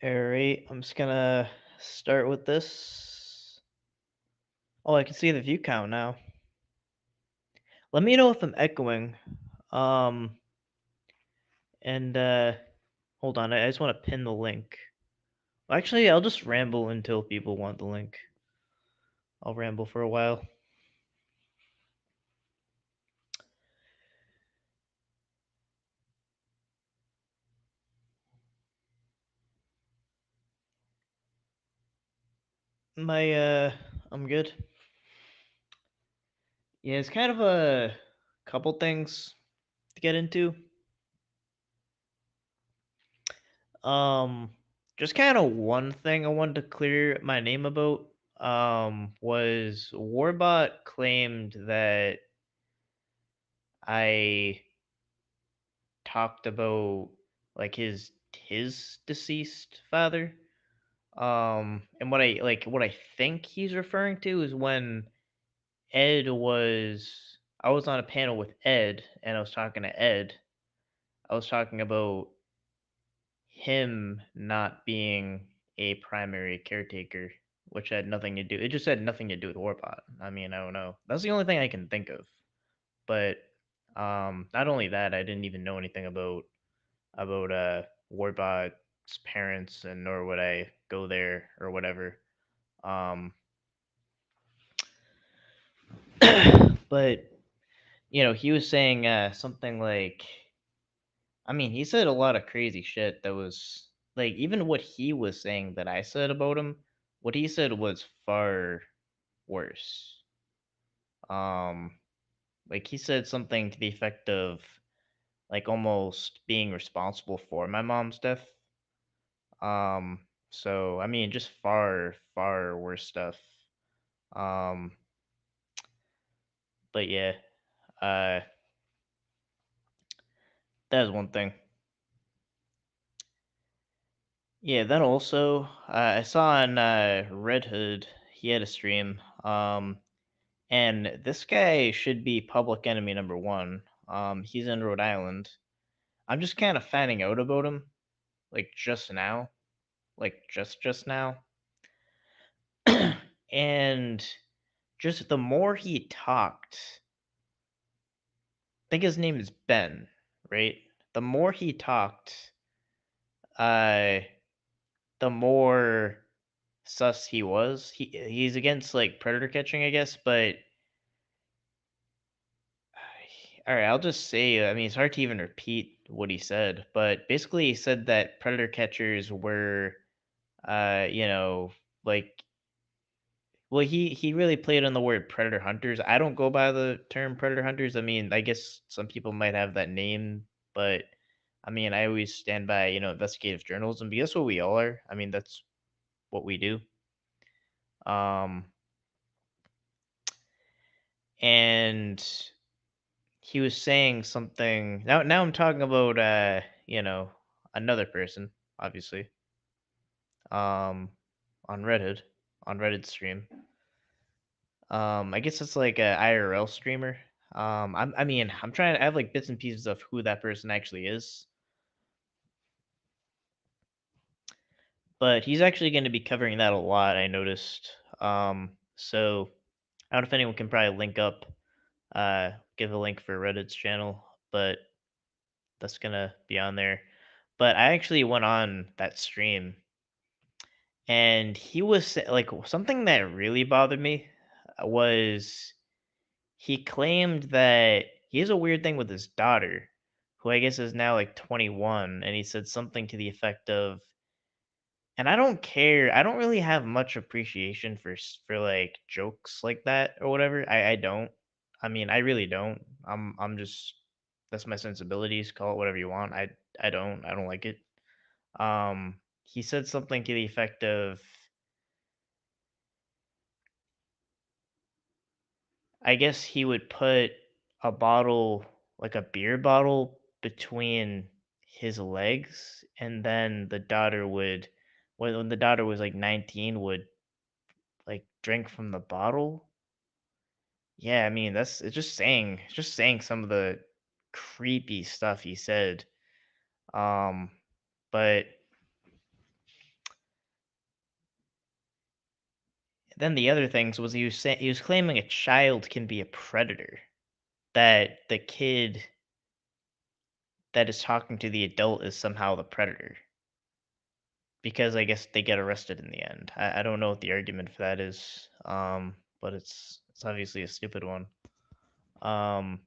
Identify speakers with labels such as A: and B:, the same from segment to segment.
A: Alright, I'm just gonna start with this. Oh, I can see the view count now. Let me know if I'm echoing. Um, and hold on, I just want to pin the link. Well, actually, I'll just ramble until people want the link. I'll ramble for a while. My I'm good. Yeah, it's kind of a couple things to get into. Um, just kind of one thing I wanted to clear my name about. Was Warbot claimed that I talked about like his deceased father. And what I think he's referring to is when Ed was I was on a panel with Ed and I was talking to Ed. I was talking about him not being a primary caretaker, which had nothing to do. It just had nothing to do with Warbot. I mean, I don't know. That's the only thing I can think of. But not only that, I didn't even know anything about Warbot's parents, and nor would I go there or whatever. Um, but he was saying something like, I mean, he said a lot of crazy shit that was like even what he was saying that I said about him. What he said was far worse. Um, like he said something to the effect of like almost being responsible for my mom's death. So I mean, just far, far worse stuff. Um, but yeah, uh, that is one thing. Yeah, then also, I saw on Red Hood he had a stream. And this guy should be public enemy number one. He's in Rhode Island. I'm just kind of finding out about him, like just now, like just now, and just the more he talked, I think his name is Ben, right? The more he talked, uh, the more sus he was. He's against like predator catching, I guess, but all right, I'll just say, I mean, it's hard to even repeat what he said, but basically he said that predator catchers were, you know, like, well, he really played on the word predator hunters. I don't go by the term predator hunters. I mean, I guess some people might have that name, but I mean, I always stand by, investigative journalism because that's what we all are. I mean, that's what we do. Um, and he was saying something. Now I'm talking about, another person, obviously. Um, on Reddit, on Reddit stream. I guess it's like a IRL streamer. I mean, I'm trying. I have like bits and pieces of who that person actually is, but he's actually going to be covering that a lot. I noticed. So I don't know if anyone can probably link up, give a link for Reddit's channel, but that's gonna be on there. But I actually went on that stream, and he was like something that really bothered me was he claimed that he has a weird thing with his daughter, who I guess is now like 21, and he said something to the effect of, and I don't care. I don't really have much appreciation for like jokes like that or whatever. I don't. I mean, I really don't. I'm just that's my sensibilities. Call it whatever you want. I don't like it. He said something to the effect of, I guess he would put a bottle, like a beer bottle, between his legs, and then the daughter would, when the daughter was like 19, would like drink from the bottle. Yeah, I mean it's just saying some of the creepy stuff he said. Um, but then the other things was he was claiming a child can be a predator, that the kid that is talking to the adult is somehow the predator, because I guess they get arrested in the end. I don't know what the argument for that is, but it's obviously a stupid one. Um,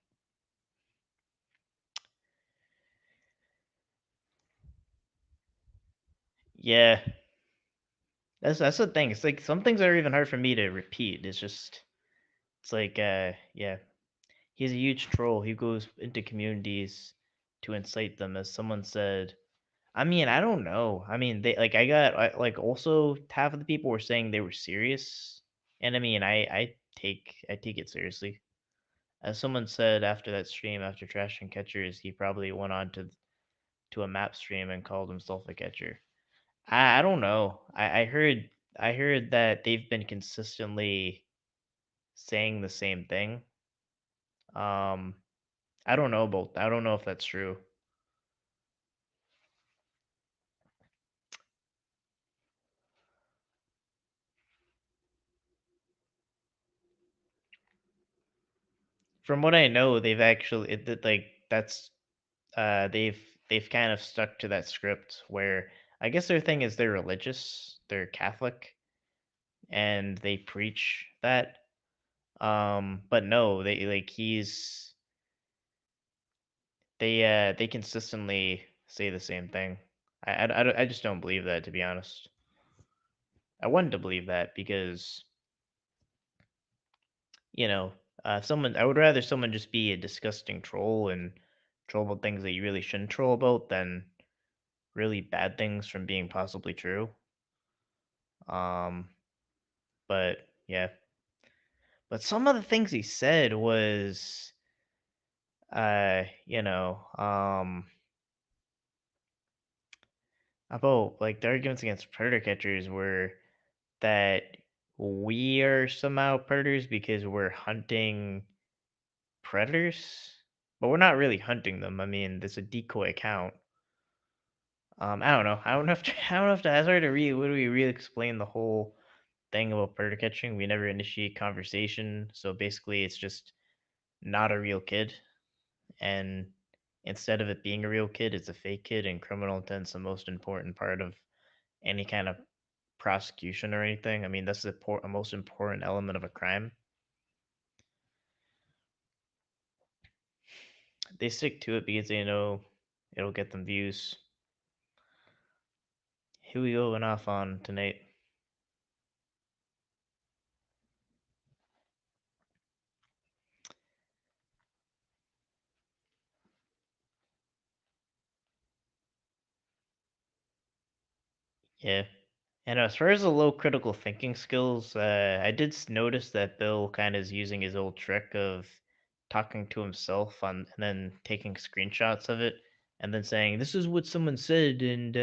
A: yeah, that's the thing. It's like some things are even hard for me to repeat. It's like yeah, he's a huge troll. He goes into communities to incite them, as someone said. I mean, I don't know. I mean, they like like also half of the people were saying they were serious, and I mean, I take it seriously. As someone said after that stream, after trashing catchers, he probably went on to a map stream and called himself a catcher. I don't know. I heard that they've been consistently saying the same thing. Um, I don't know if that's true. From what I know, they've actually like that's they've kind of stuck to that script where I guess their thing is they're religious, they're Catholic, and they preach that. But no, they like they consistently say the same thing. I just don't believe that, to be honest. I wanted to believe that because you know, someone I would rather someone just be a disgusting troll and troll about things that you really shouldn't troll about than really bad things from being possibly true. Um, but yeah, but some of the things he said was, you know, about like the arguments against predator catchers were that we are somehow predators because we're hunting predators, but we're not really hunting them. I mean, there's a decoy account. I don't know. I don't have to. I don't have to. I started to read. What do we really explain the whole thing about predator catching? We never initiate conversation, so basically, it's just not a real kid, and instead of it being a real kid, it's a fake kid, and criminal intent's the most important part of any kind of prosecution or anything. I mean, that's the most important element of a crime. They stick to it because they know it'll get them views. Who we going off on tonight? Yeah. And as far as the low critical thinking skills, I did notice that Bill kind of is using his old trick of talking to himself on and then taking screenshots of it and then saying, "This is what someone said," and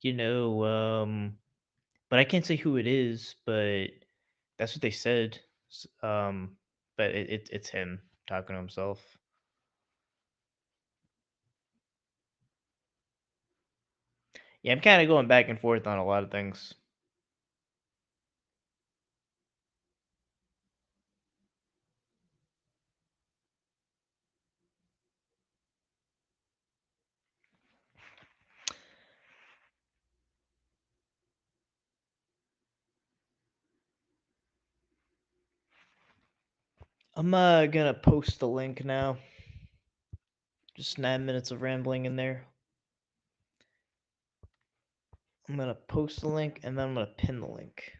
A: you know, but I can't say who it is, but that's what they said. But it's him talking to himself. Yeah, I'm kind of going back and forth on a lot of things. I'm gonna post the link now. Just 9 minutes of rambling in there. I'm gonna post the link and then I'm gonna pin the link.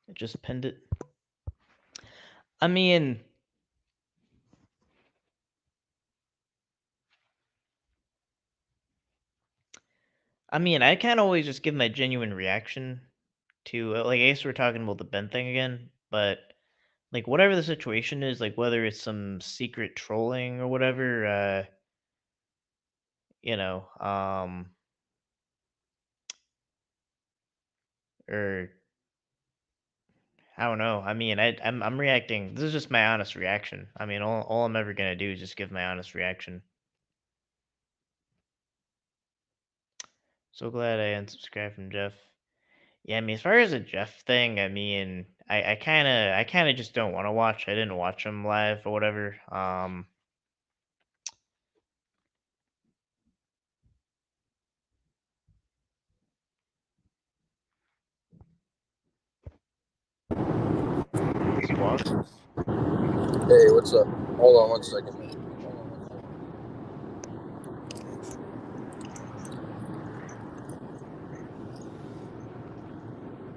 A: I just pinned it. I mean, I can't always just give my genuine reaction to like I guess we're talking about the Ben thing again, but like whatever the situation is, like whether it's some secret trolling or whatever, you know, or I don't know. I mean, I'm reacting. This is just my honest reaction. I mean, all I'm ever gonna do is just give my honest reaction. So glad I unsubscribed from Jeff. Yeah, I mean, as far as the Jeff thing, I mean, I kind of just don't want to watch. I didn't watch him live or whatever. Squawk.
B: Hey, what's up? Hold on one second.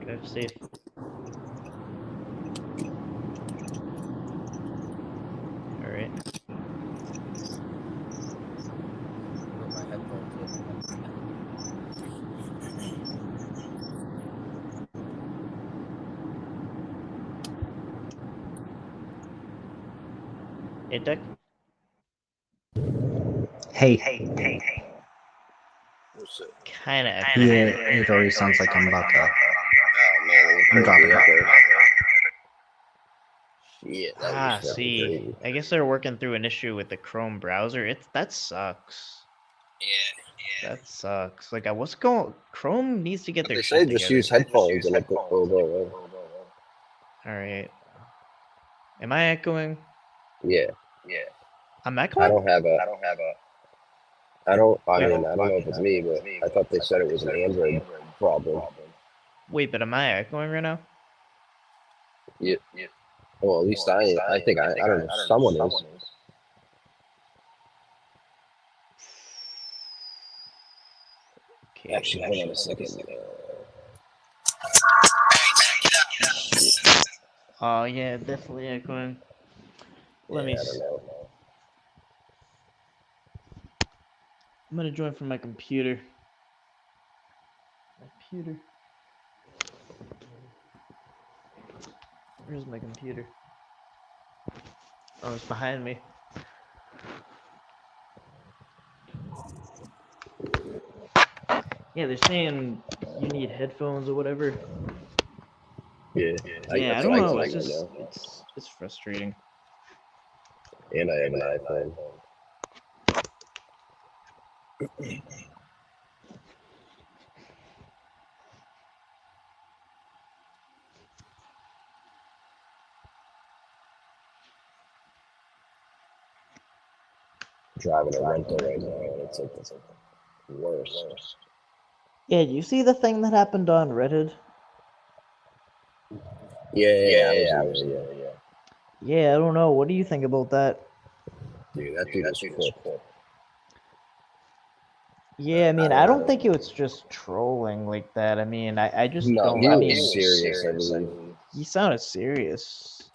A: Drive safe. All right.
B: Put my headphones in.
A: Hey, Duck.
C: Hey,
B: What's up?
A: Kind of
C: yeah,
A: echoey.
C: it already sounds like I'm about to.
B: Oh man,
C: I'm dropping out.
B: Shit, that was fucking
A: See,
B: crazy.
A: I guess they're working through an issue with the Chrome browser. That sucks.
B: Yeah.
A: That sucks. Like, what's going? Chrome needs to get their
B: They
A: shit
B: say
A: together.
B: just use headphones and it'll go away.
A: All right. Am I echoing?
B: Yeah.
A: I'm
B: I
A: echoing.
B: don't have a. I don't. I
A: Wait.
B: mean, I don't know if it's me, but I thought they said it was an Android problem.
A: Wait, but am I echoing right now?
B: Yeah. Well, at least I think I don't know. Someone is.
A: Okay.
B: Actually, hold on a second.
A: Oh yeah, definitely echoing. Let me.
B: I don't know.
A: I'm gonna join from my computer. Where's my computer? Oh, it's behind me. Yeah, they're saying you need headphones or whatever.
B: Yeah.
A: Yeah, I don't know. It's just it's frustrating.
B: And I have an iPhone. Driving a rental right now, and it's like the worst.
A: Yeah, do you see the thing that happened on Reddit?
B: Yeah, I was in there, yeah.
A: Yeah, I don't know. What do you think about that?
B: Dude, that dude is cooked.
A: Yeah, I mean, I don't think it was just trolling like that. I mean, I just
B: No,
A: don't.
B: he
A: I
B: was
A: mean,
B: serious, I believe.
A: he sounded serious.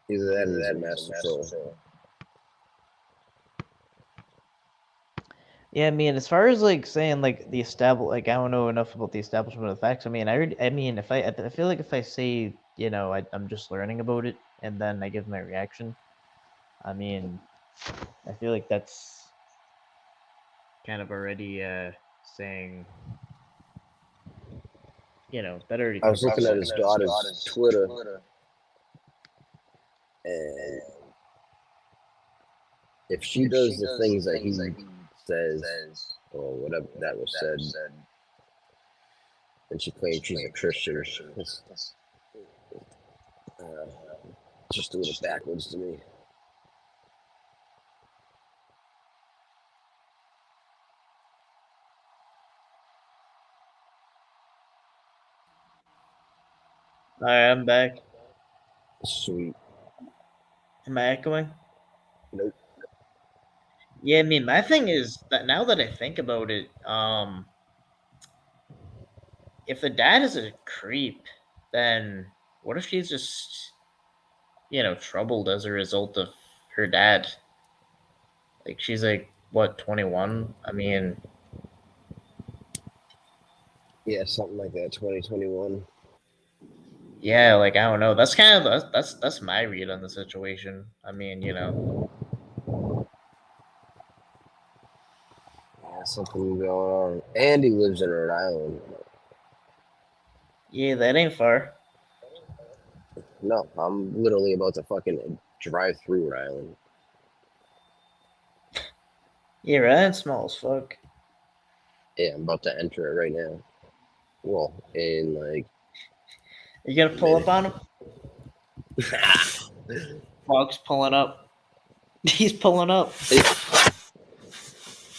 B: Either that or he's a master troll.
A: Yeah, I mean, as far as like saying like the like I don't know enough about the establishment of facts. I mean, I mean, if I feel like if I say I'm just learning about it and then I give my reaction, I mean, I feel like that's kind of already saying that already.
B: I was looking at his daughter's Twitter, and if she does the things that he says, or whatever that was said, and she claims she's a Christian, it's just doing it backwards to me.
A: Hi, I'm back.
B: Sweet.
A: Am I echoing?
B: Nope.
A: Yeah, I mean, my thing is that now that I think about it, if the dad is a creep, then what if she's just, troubled as a result of her dad? Like, she's like, what, 21? I mean,
B: Yeah, something like that. 2021.
A: yeah, like, I don't know. That's kind of, that's my read on the situation. I mean,
B: something going on. Andy lives in Rhode Island.
A: Yeah, that ain't far.
B: No, I'm literally about to fucking drive through Rhode Island.
A: Yeah, right. Small as fuck.
B: Yeah, I'm about to enter it right now. Well, in like
A: You gonna
B: a
A: pull up
B: minute.
A: on him? Fog's pulling up. He's pulling up.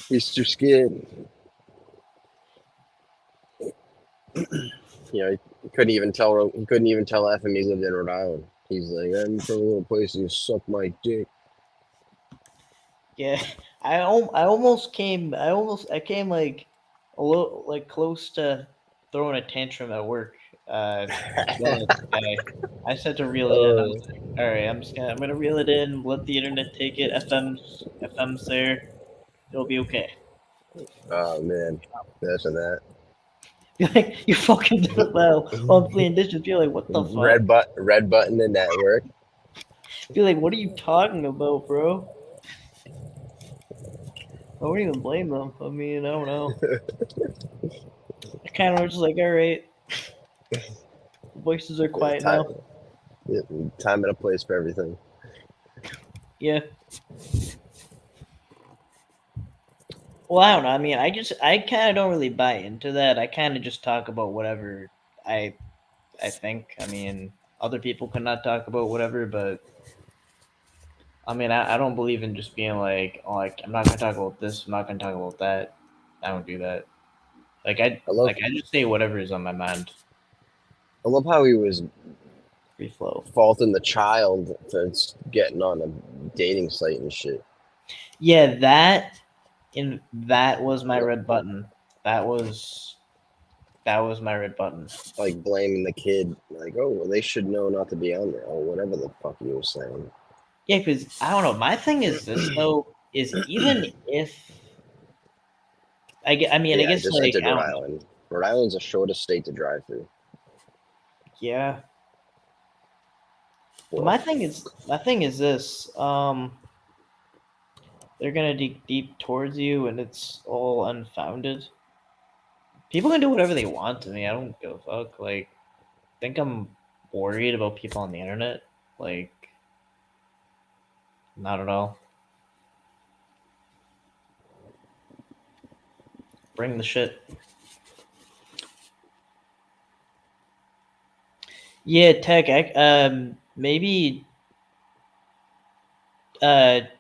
B: He's too scared. You know, he couldn't even tell. He couldn't even tell FM he lived in Rhode Island. He's like, I'm from a little place. You suck my dick.
A: Yeah, I came like a little like close to throwing a tantrum at work. Yelling at the guy. I said to reel it in. I was like, all right, I'm gonna reel it in. Let the internet take it. FM's there. It'll be okay.
B: Oh man, this and that.
A: You're like, you fucking do it well. While I'm playing dishes. You're like, what the fuck?
B: Red button the network.
A: You're like, what are you talking about, bro? I wouldn't even blame them. I mean, I don't know. I kind of was just like, all right. Voices are quiet
B: Time,
A: now.
B: time and a place for everything.
A: Yeah. Well, I don't know. I mean, I kind of don't really buy into that. I kind of just talk about whatever I I think. I mean, other people cannot talk about whatever, but I mean, I don't believe in just being like, oh, like I'm not gonna talk about this. I'm not gonna talk about that. I don't do that. I just say whatever is on my mind.
B: I love how he was
A: Free flow.
B: faulting the child for getting on a dating site and shit.
A: Yeah, that was my red button. That was my red button.
B: Like blaming the kid, like, oh, well, they should know not to be on there, or whatever the fuck he was saying.
A: Yeah, because I don't know. My thing is this though: is even if I mean, I
B: Yeah, I
A: guess
B: just
A: like
B: entered
A: I
B: Rhode
A: don't know.
B: Island. Rhode Island's the shortest state to drive through.
A: Yeah, but
B: Well,
A: my thing is this: they're gonna dig deep towards you, and it's all unfounded. People can do whatever they want to me. I don't give a fuck. Like, think I'm worried about people on the internet? Like, not at all. Bring the shit. Yeah, tech. Maybe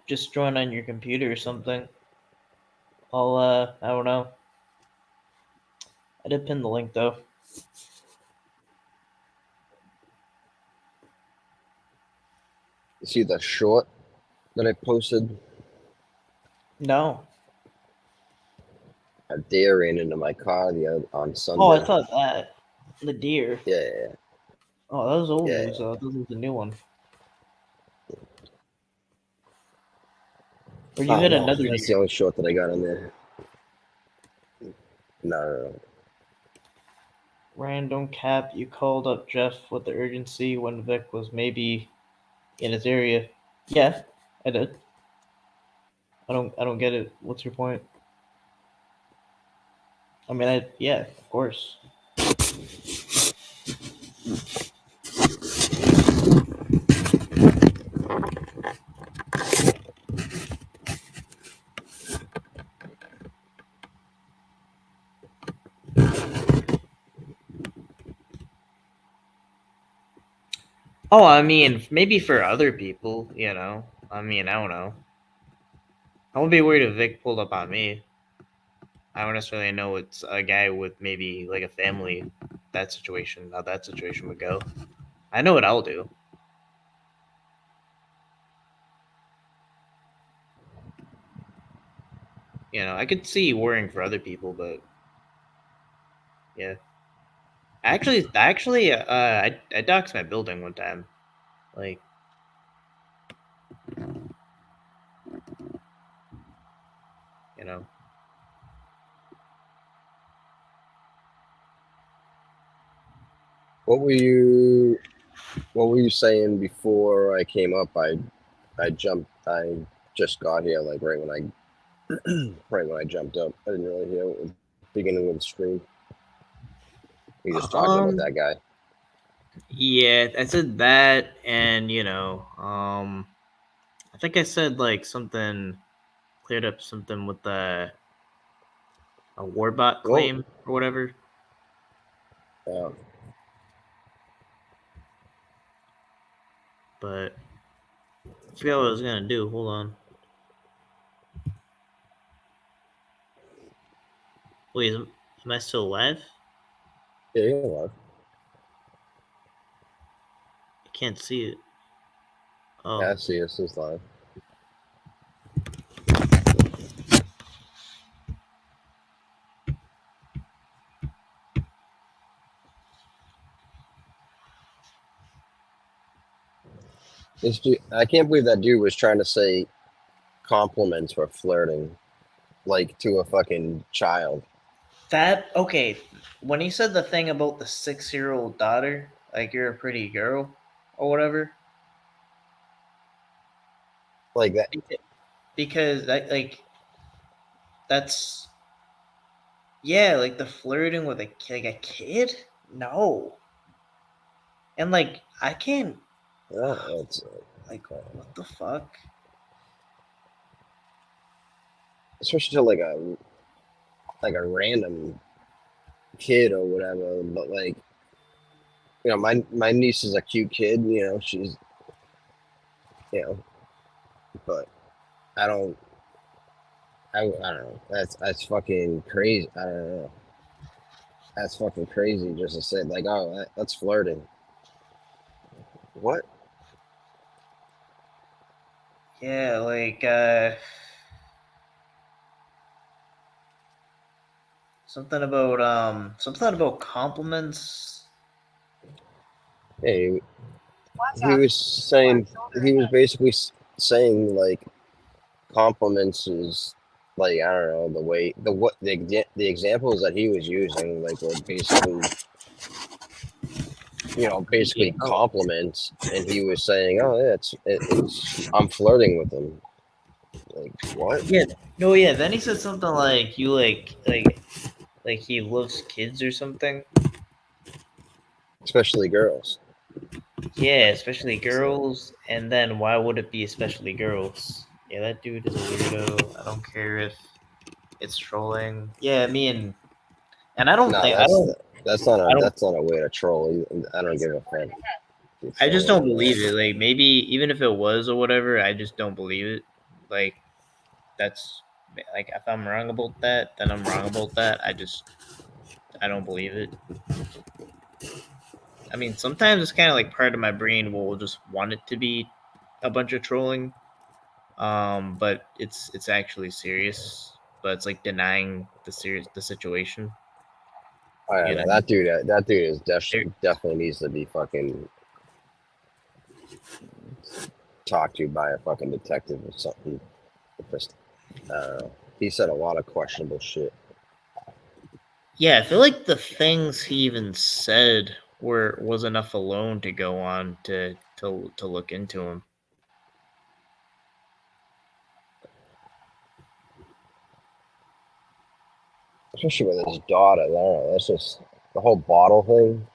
A: just join on your computer or something. I don't know. I did pin the link though.
B: you see the short that I posted?
A: No.
B: A deer ran into my car on
A: Oh, I
B: Sunday.
A: thought that. The deer.
B: Yeah,
A: Oh, that was old
B: yeah.
A: news. This is the new one. Or you
B: Oh
A: hit
B: no,
A: another
B: that's
A: deer.
B: the only short that I got on there. No.
A: Random cap. You called up Jeff with the urgency when Vic was maybe in his area. Yeah, I did. I don't get it. What's your point? I mean, yeah, of course. Oh, I mean, maybe for other people, you know. I mean, I don't know. I wouldn't be worried if Vic pulled up on me. I don't necessarily know it's a guy with maybe like a family. That situation, how that situation would go. I know what I'll do. You know, I could see worrying for other people, but yeah. I doxed my building one time. Like, you know,
B: What were you saying before I came up? I jumped. I just got here, like right when I right when I jumped up. I didn't really hear what was beginning of the stream. We just talking about
A: Um,
B: that guy.
A: yeah, I said that, and I think I said like something cleared up something with a warbot
B: Well,
A: claim or whatever.
B: uh,
A: But I forgot what I was gonna do. Hold on. Wait, am I still alive?
B: yeah, you know what?
A: I can't see it.
B: Yeah, I
A: Oh,
B: see this is live. This dude, I can't believe that dude was trying to say compliments for flirting, like to a fucking child.
A: that okay. When he said the thing about the 6-year-old daughter, like you're a pretty girl or whatever,
B: Like that.
A: because that that's yeah, like the flirting with like a kid. No, and like I can't.
B: It's
A: Like what the fuck?
B: especially to like a random kid or whatever. But like, my niece is a cute kid. She's you know, but I don't. I don't know. That's fucking crazy. I don't know. That's fucking crazy just to say like, oh, that's flirting. What?
A: Yeah, like something about compliments.
B: Hey, he was saying he was basically saying like compliments is like I don't know the way the examples that he was using like were basically
A: Yeah. Oh,
B: compliments, and he was saying, oh yeah, it's I'm flirting with him. Like what?
A: yeah. No, yeah. Then he said something like you like he loves kids or something.
B: Especially girls.
A: Yeah, especially girls. And then why would it be especially girls? Yeah, that dude is a weirdo. I don't care if it's trolling. Yeah, and I don't
B: No,
A: think I don't I don't
B: that's not a way to troll. I don't give a fuck. You're
A: I just
B: trolling
A: don't
B: or not.
A: believe it. Like maybe even if it was or whatever, I just don't believe it. Like that's like if I'm wrong about that, then I'm wrong about that. I don't believe it. I mean, sometimes it's kind of like part of my brain will just want it to be a bunch of trolling, but it's actually serious. But it's like denying the situation.
B: I
A: You
B: don't
A: know,
B: know. That dude is
A: there,
B: definitely needs to be fucking talked to by a fucking detective or something. Just, I don't know. He said a lot of questionable shit.
A: yeah. I feel like the things he even said was enough alone to go on to look into him.
B: Especially with his daughter. I don't know. That's just the whole bottle thing.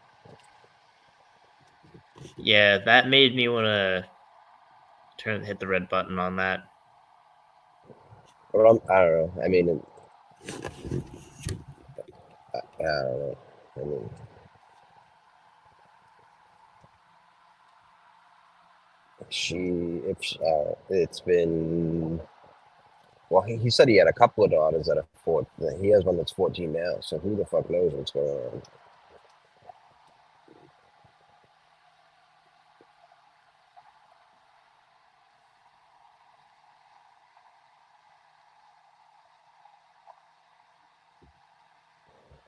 A: Yeah, that made me want to hit the red button on that.
B: But I don't know. I mean, I don't know. I mean, it's been. Well, he said he had a couple of daughters that are 14. He has one that's 14 now. So who the fuck knows what's going on?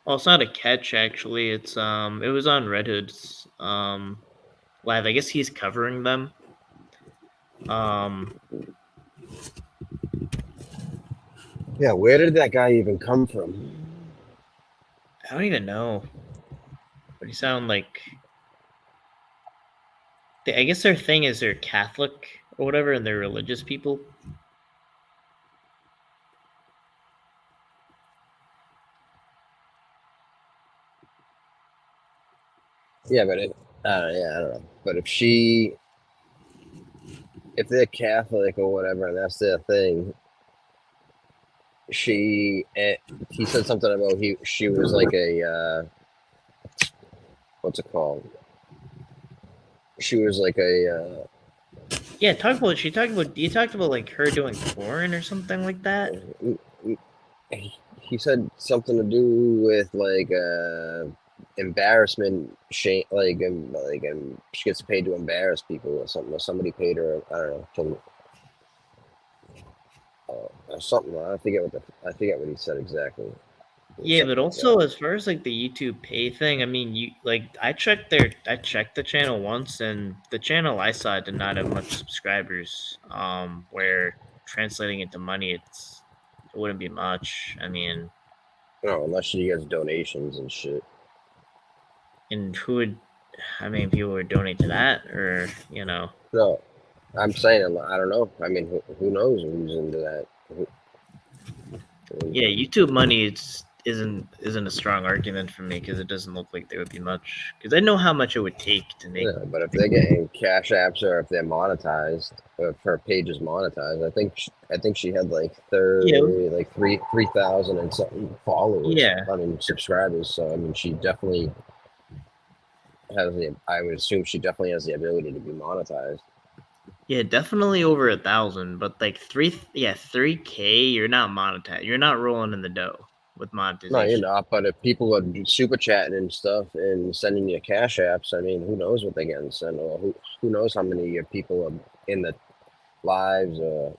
A: Well, it's not a catch actually. It was on Red Hood's live. I guess he's covering them. Um,
B: Yeah, where did that guy even come from?
A: I don't even know. But he sound like I guess their thing is they're Catholic or whatever, and they're religious people.
B: Yeah, but yeah, I don't know. But if they're Catholic or whatever, and that's their thing, he said something about she was like a what's it called? She was like a
A: Yeah, you talked about like her doing porn or something like that.
B: he said something to do with like embarrassment shame, she gets paid to embarrass people or something, or somebody paid her, I don't know, or something. I forget what he said exactly. It was
A: Yeah, but
B: something like that.
A: also as far as like the YouTube pay thing, I mean, I checked the channel once, and the channel I saw did not have much subscribers. Where translating into money, it wouldn't be much. I mean,
B: No, unless she gets donations and shit.
A: and who would, I mean, people would donate to that, or
B: No, I'm saying I don't know. I mean, who knows who's into that?
A: yeah, YouTube money isn't a strong argument for me because it doesn't look like there would be much. Because I know how much it would take to make.
B: Yeah, but if they're getting cash apps or if they're monetized, or if her page is monetized, I think she had like
A: Yeah,
B: 3,000 and something followers.
A: yeah,
B: I mean subscribers. So I mean, she definitely has the. I would assume she definitely has the ability to be monetized.
A: yeah, definitely over 1,000. But like 3K. You're not monetized. You're not rolling in the dough with
B: No, you're
A: monetization.
B: not. But if people are super chatting and stuff and sending you cash apps, I mean, who knows what they're getting sent, or who knows how many people are in the lives, or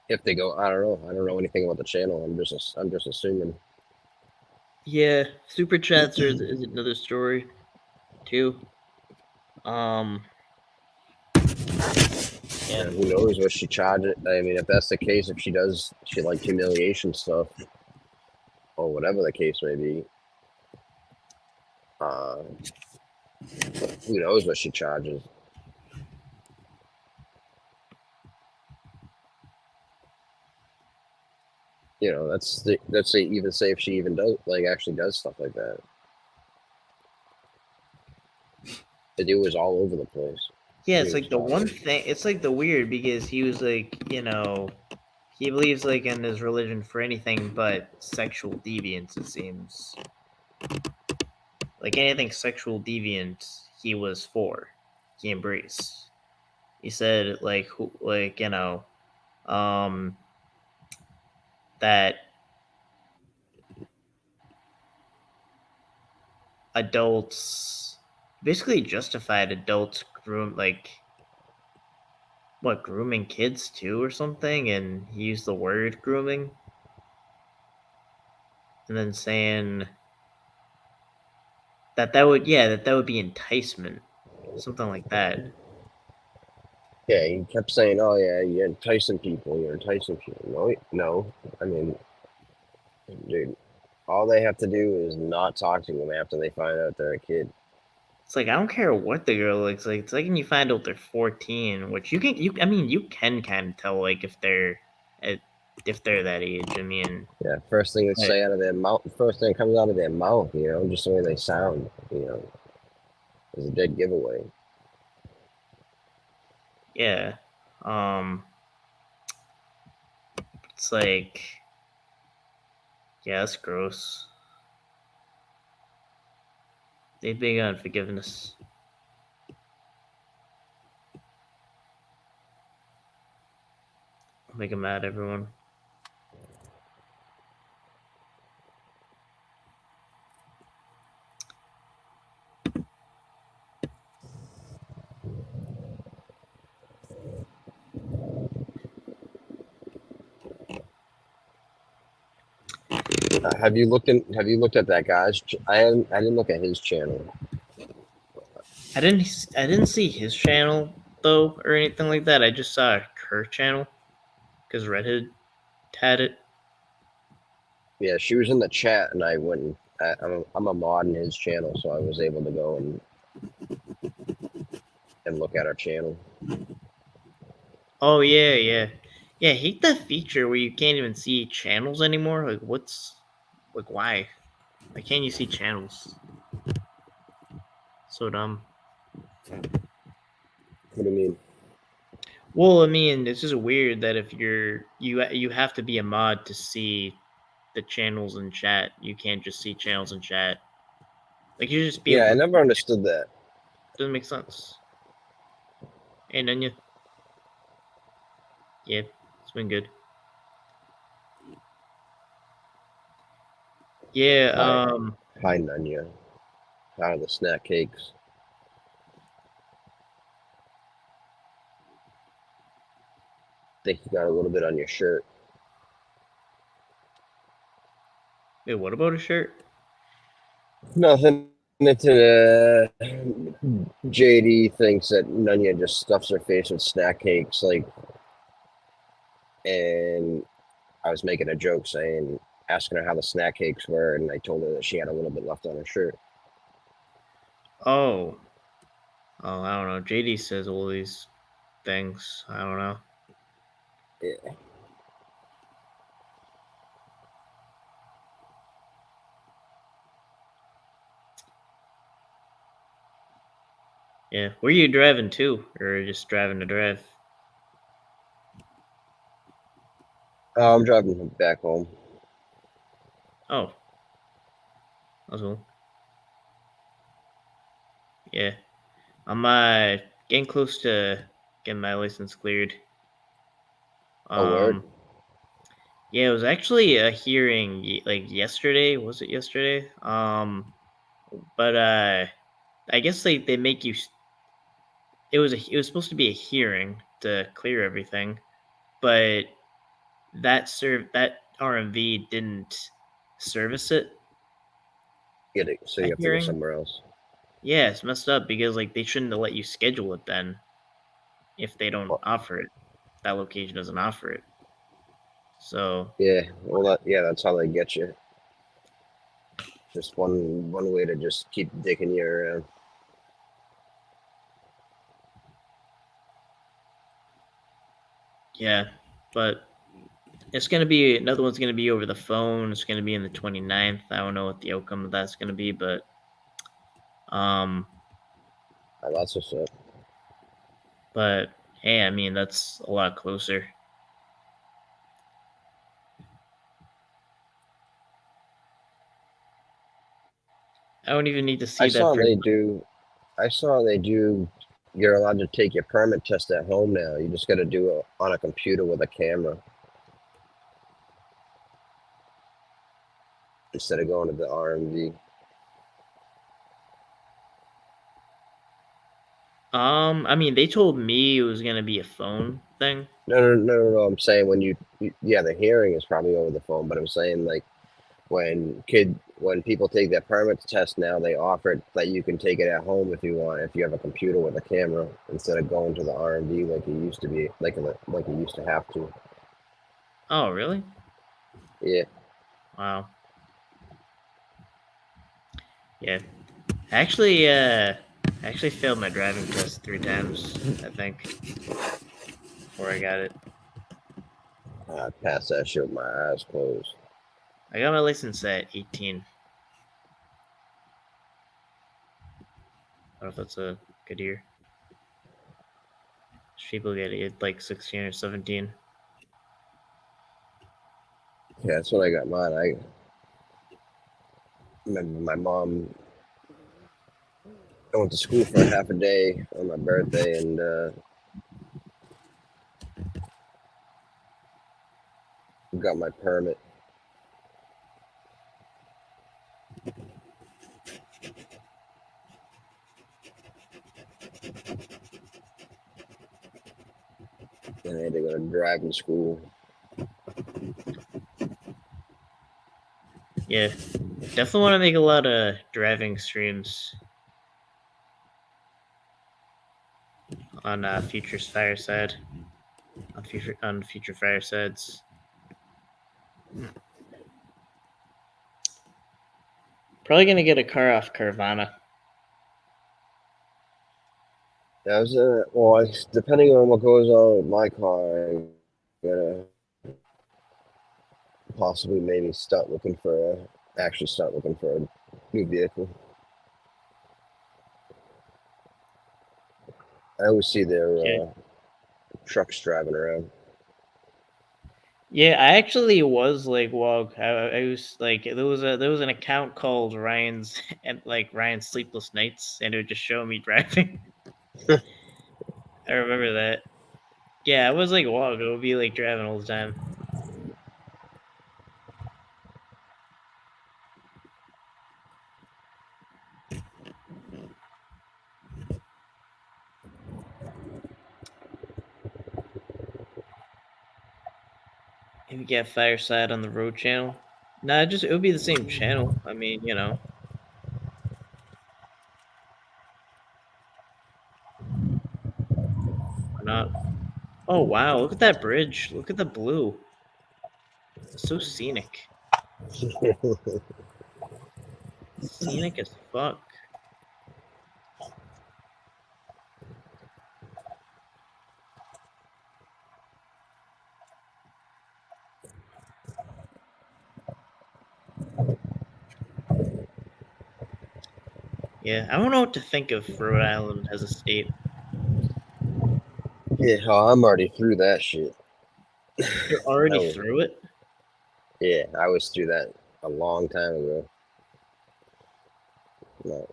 B: if they go. I don't know. I don't know anything about the channel. I'm just assuming.
A: Yeah, super chats is another story too. Um,
B: And
A: and
B: who knows what she charges? I mean, if that's the case, if she like humiliation stuff or whatever the case may be, uh, who knows what she charges? You know, let's say even say if she even does like actually does stuff like that. The dude was all over the place.
A: yeah,
B: When he
A: it's
B: was
A: like the one
B: talking.
A: thing. It's like the weird because he was like, he believes like in his religion for anything but sexual deviance. It seems like anything sexual deviant, he was for. He embraced. He said um, that adults basically justified adults grooming kids too or something, and he used the word grooming, and then saying that would be enticement, something like that.
B: Yeah, he kept saying, "Oh yeah, you're enticing people. You're enticing people." No, no. I mean, dude, all they have to do is not talk to them after they find out they're a kid.
A: It's like I don't care what the girl looks like. It's like when you find out they're 14, which you can kind of tell like at, if they're that age. I mean,
B: Yeah, first thing they
A: but
B: say out of their mouth, first thing that comes out of their mouth, you know, just the way they sound, you know, is a dead giveaway.
A: yeah, um, it's like yeah, that's gross. They big on forgiveness. Make them mad, everyone.
B: Have you looked at that guy's? I didn't look at his channel.
A: I didn't see his channel though or anything like that. I just saw her channel because Redhead had it.
B: Yeah, she was in the chat, and I went. I'm a mod in his channel, so I was able to go and look at her channel.
A: Oh yeah, yeah, yeah. I hate that feature where you can't even see channels anymore. Like, why? Why can't you see channels? So dumb.
B: What do you mean?
A: Well, I mean, it's just weird that if you have to be a mod to see the channels in chat. You can't just see channels in chat. Like you just be
B: Yeah,
A: able
B: I
A: to.
B: never understood that.
A: Doesn't make sense. Hey, Nanya. Yeah, it's been good. Yeah.
B: Hi, Nanya. How are the snack cakes? Think you got a little bit on your shirt.
A: Wait, what about a shirt?
B: Nothing. It's JD thinks that Nunya just stuffs her face with snack cakes, like, and I was making a joke saying, asking her how the snack cakes were, and I told her that she had a little bit left on her shirt.
A: Oh. Oh, I don't know. JD says all these things. I don't know.
B: Yeah.
A: Yeah. Where are you driving to? Or just driving to drive?
B: I'm driving back home.
A: Oh. That's cool. Yeah. I'm getting close to getting my license cleared.
B: Oh, word?
A: Yeah, it was actually a hearing like yesterday. Was it yesterday? But I guess they make you. It was supposed to be a hearing to clear everything, but that RMV didn't service it.
B: Get it, so you
A: That
B: have to go
A: hearing,
B: somewhere else.
A: yeah, it's messed up because like they shouldn't have let you schedule it then if they don't
B: Well,
A: offer it. That location doesn't offer it. So
B: yeah, well, that's how they get you. Just one way to just keep dicking you around.
A: yeah, but it's gonna be another one's gonna be over the phone. It's gonna be in the 29th. I don't know what the outcome of that's gonna be, but um,
B: That's what's up.
A: but hey, I mean that's a lot closer. I don't even need to
B: I
A: see that
B: saw they
A: proof.
B: do. I saw they do. You're allowed to take your permit test at home now. You just got to do it on a computer with a camera instead of going to the RMV.
A: I mean they told me it was gonna be a phone thing.
B: No. I'm saying yeah, the hearing is probably over the phone, but I'm saying like when people take their permit test now, they offer it that you can take it at home if you want, if you have a computer with a camera instead of going to the RMV like you used to be, like you used to have to.
A: Oh, really?
B: Yeah.
A: Wow. Yeah. I actually failed my driving test 3 times, I think, before I got it.
B: I passed that shit with my eyes closed.
A: I got my license at 18. I don't know if that's a good year. People get it like 16 or 17.
B: Yeah, that's when I got mine. I remember my mom. I went to school for half a day on my birthday and got my permit. And I had to go to driving school.
A: Yeah. Definitely want to make a lot of driving streams on Future's Fireside. On future Firesides. Probably gonna get a car off Carvana.
B: That was well, depending on what goes on with my car, I'm gonna possibly maybe actually start looking for a new vehicle. I always see their
A: Okay.
B: trucks driving around.
A: Yeah, I actually was like, well, I was like, there was an account called Ryan's and like Ryan's Sleepless Nights, and it would just show me driving. I remember that. Yeah, I was like, wow, it would be like driving all the time. Maybe get Fireside on the Road channel. Nah, just it would be the same channel. I mean, you know, why not? Oh wow, look at that bridge. Look at the blue. It's so scenic. Scenic as fuck. Yeah, I don't know what to think of Rhode Island as a state.
B: Yeah, oh, I'm already through that shit.
A: You're already
B: Oh,
A: through it?
B: yeah, I was through that a long time ago. No.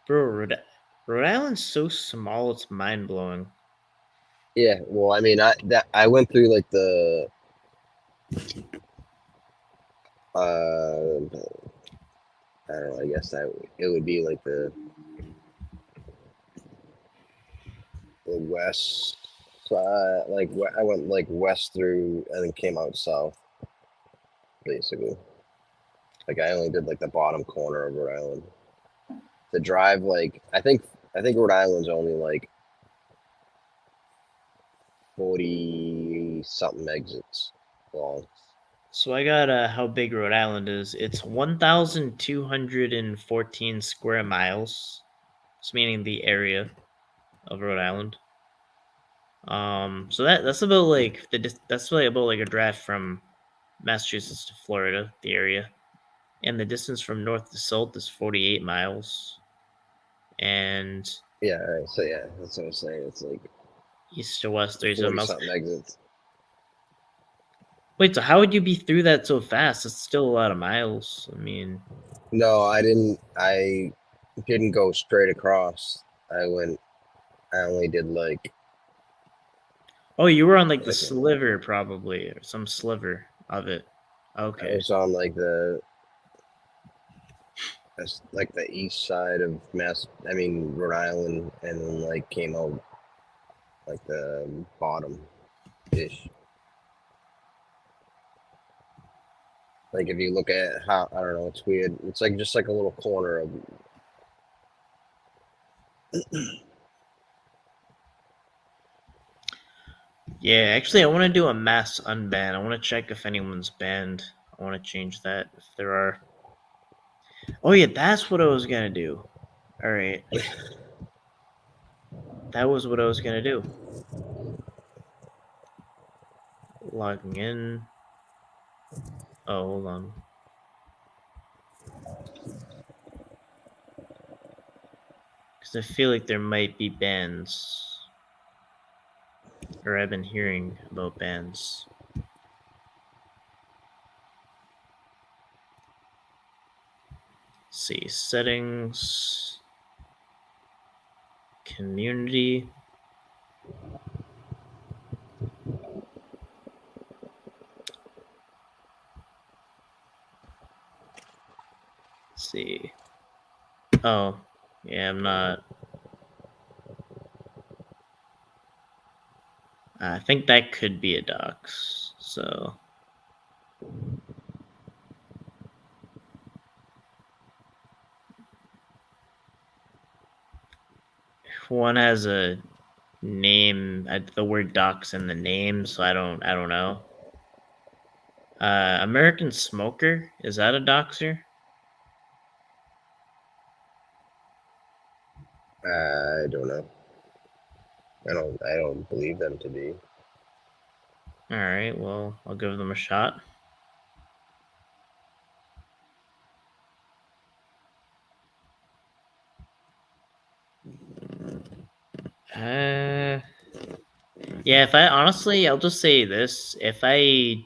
A: Bro, Rhode Island's so small, it's mind blowing.
B: Yeah, well, I mean, I went through like the I don't know. I guess that it would be like the west side. Like I went like west through and then came out south, basically. Like I only did like the bottom corner of Rhode Island. The drive, like I think Rhode Island's only like 40 something exits long.
A: So I got how big Rhode Island is. It's 1,214 square miles. It's meaning the area of Rhode Island. So that's about like that's really about like a drive from Massachusetts to Florida, the area, and the distance from north to south is 48 miles, and
B: Yeah, all right, so yeah, that's what I was saying. It's like
A: east to west 37
B: 40
A: miles.
B: something exits.
A: Wait, so how would you be through that so fast? It's still a lot of miles. I mean,
B: No, I didn't. I didn't go straight across. I went. I only did like
A: oh, you were on like the
B: like
A: sliver probably, or some sliver of it.
B: I
A: Okay.
B: was on like like the east side of I mean Rhode Island, and then like came out like the bottom ish. Like if you look at how I don't know, it's weird. It's like just like a little corner of
A: Yeah, actually, I want to do a mass unban. I want to check if anyone's banned. I want to change that if there are. Oh yeah, that's what I was gonna do. All right, that was what I was gonna do. Logging in. Oh, hold on. Because I feel like there might be bans, or I've been hearing about bans. Let's see, settings, community. Let's see. Oh, yeah, I'm not. I think that could be a docs. So one has a name, the word docs in the name, so I don't know. American Smoker, is that a doxer?
B: I don't know. I don't believe them to be.
A: All right, well, I'll give them a shot. Yeah, if I honestly, I'll just say this: if I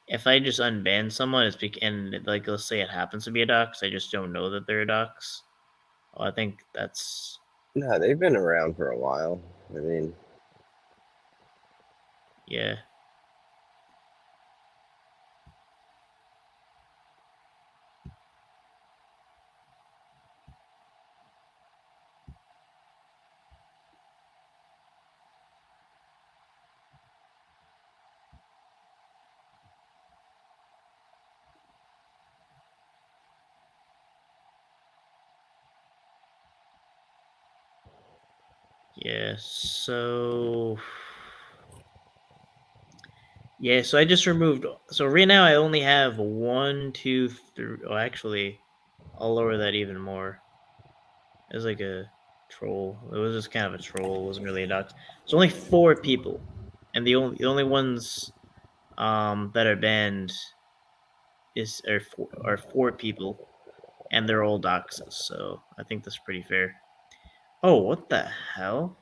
A: just unban someone, and like let's say it happens to be a dox, I just don't know that they're a dox. Well, I think that's
B: No, they've been around for a while. I mean,
A: yeah. Yeah, so I just removed. So right now I only have 1, 2, 3. Oh, actually, I'll lower that even more. It was like a troll. It was just kind of a troll. It wasn't really a dox. It's only 4 people, and the only ones that are banned are 4 people, and they're all doxes. So I think that's pretty fair. Oh, what the hell?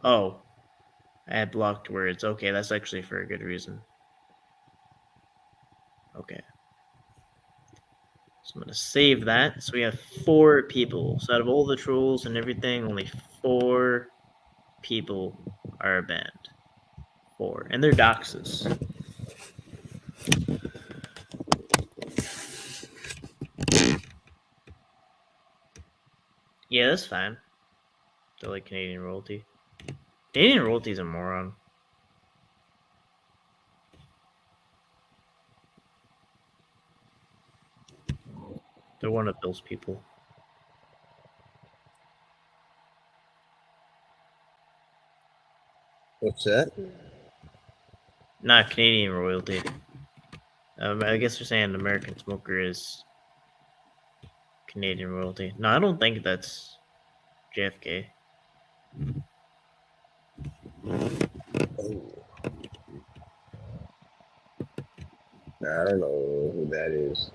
A: Oh, I had blocked words. Okay, that's actually for a good reason. Okay. So I'm going to save that. So we have 4 people. So out of all the trolls and everything, only 4 people are banned. 4. And they're doxes. Yeah, that's fine. They're like Canadian royalty. Canadian royalty's a moron. They're one of those people.
B: what's that?
A: Not Canadian royalty. I guess they're saying American Smoker is Canadian royalty. No, I don't think that's JFK.
B: Oh. I don't know who that is.